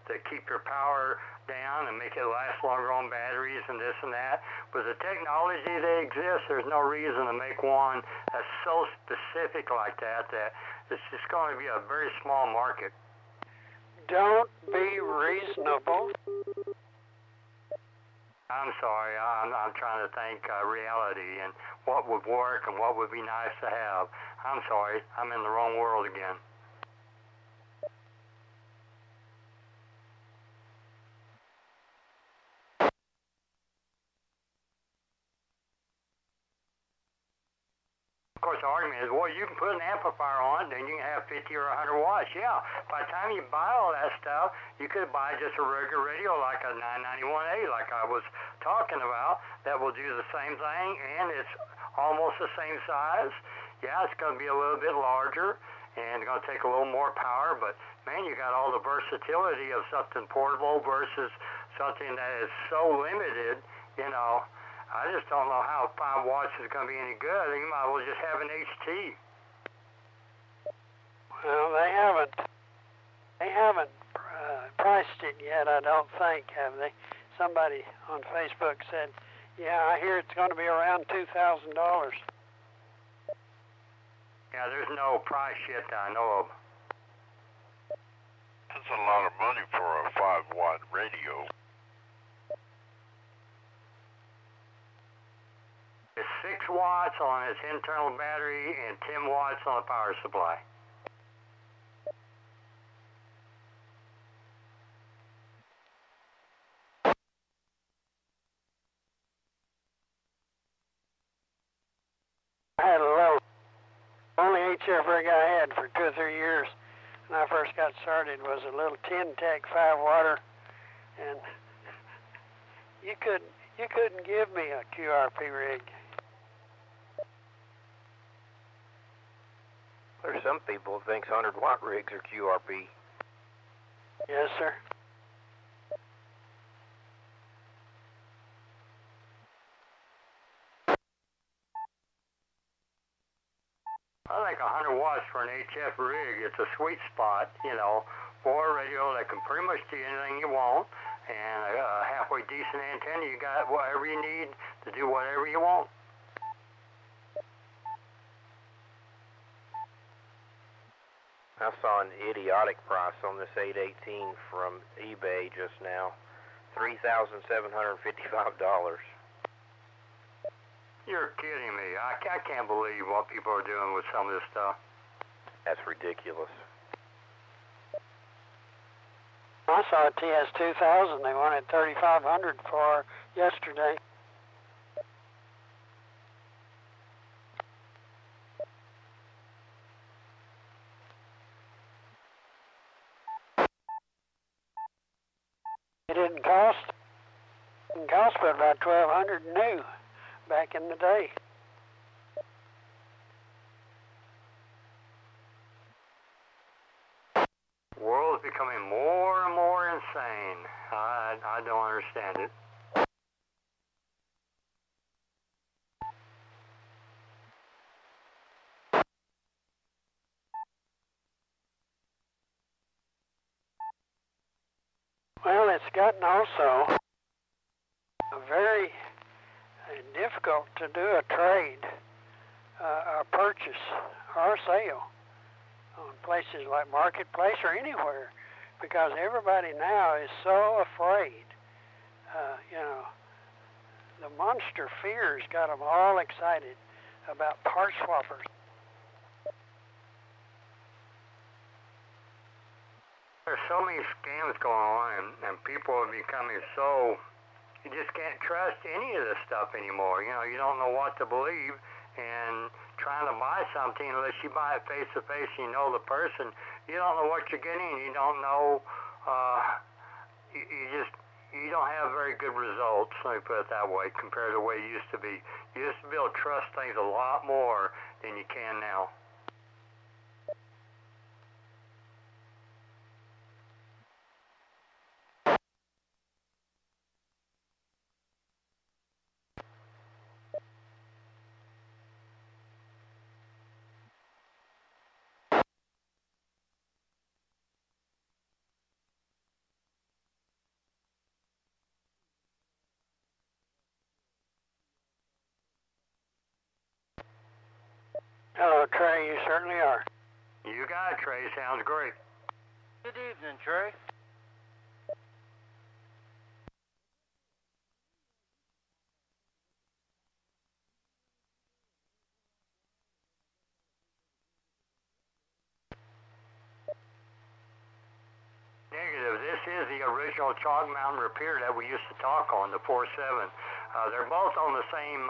to keep your power down and make it last longer on batteries and this and that. With the technology that exists, there's no reason to make one that's so specific like that it's just going to be a very small market. don't be reasonable. I'm sorry, I'm trying to think reality and what would work and what would be nice to have. I'm sorry, I'm in the wrong world again. Of course, the argument is, well, you can put an amplifier on, then you can have 50 or 100 watts. Yeah, by the time you buy all that stuff, you could buy just a regular radio like a 991A, like I was talking about, that will do the same thing, and it's almost the same size. Yeah, it's going to be a little bit larger, and it's going to take a little more power, but, man, you got all the versatility of something portable versus something that is so limited, you know. I just don't know how 5 watts is going to be any good. You might as well just have an HT. Well, they haven't priced it yet, I don't think, have they? Somebody on Facebook said, yeah, I hear it's going to be around $2,000. Yeah, there's no price yet that I know of. That's a lot of money for a 5-watt radio. It's 6 watts on its internal battery and 10 watts on the power supply. I had a low. Only HF rig I had for 2 or 3 years when I first got started was a little 10-tech 5-watter, and you couldn't give me a QRP rig. There's some people who think 100-watt rigs are QRP. Yes, sir. I think 100 watts for an HF rig, it's a sweet spot, you know, for a radio that can pretty much do anything you want, and a halfway decent antenna, you got whatever you need to do whatever you want. I saw an idiotic price on this 818 from eBay just now, $3,755. You're kidding me. I can't believe what people are doing with some of this stuff. That's ridiculous. I saw a TS2000 they wanted $3,500 for yesterday. It didn't cost but about $1,200 new back in the day. The world is becoming more and more insane. I don't understand it. Well, it's gotten also very difficult to do a trade, a purchase, or a sale on places like Marketplace or anywhere, because everybody now is so afraid. You know, the monster fears got them all excited about part swappers. There's so many scams going on, and people are becoming so, you just can't trust any of this stuff anymore. You know, you don't know what to believe, and trying to buy something, unless you buy it face to face and you know the person, you don't know what you're getting, you don't know, you don't have very good results, let me put it that way, compared to the way it used to be. You used to be able to trust things a lot more than you can now. Hello, Trey, you certainly are. You got it, Trey. Sounds great. Good evening, Trey. Negative. This is the original Chalk Mountain repeater that we used to talk on, the 4.7. They're both on the same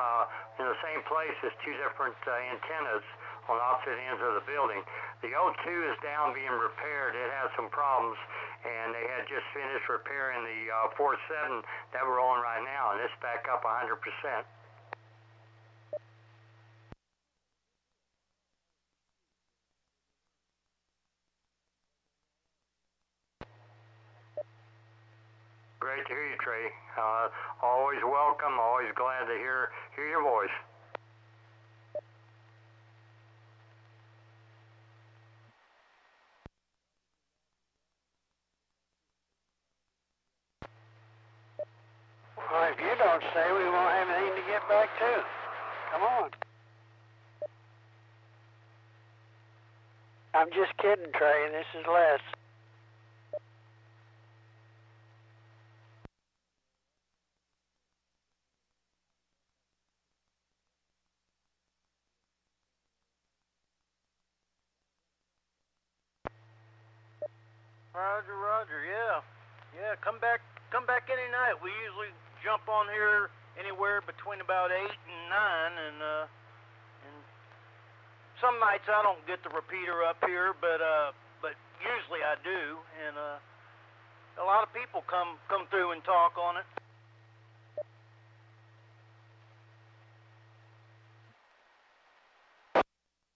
in the same place as two different antennas on opposite ends of the building. The O2 is down being repaired. It has some problems, and they had just finished repairing the 4.7 that we're on right now, and it's back up 100%. Great to hear you, Trey. Always welcome. Always glad to hear your voice. Well, if you don't stay, we won't have anything to get back to. Come on. I'm just kidding, Trey. This is Les. Roger, yeah. Yeah, come back any night. We usually jump on here anywhere between about 8 and 9, and some nights I don't get the repeater up here, but usually I do, and a lot of people come through and talk on it.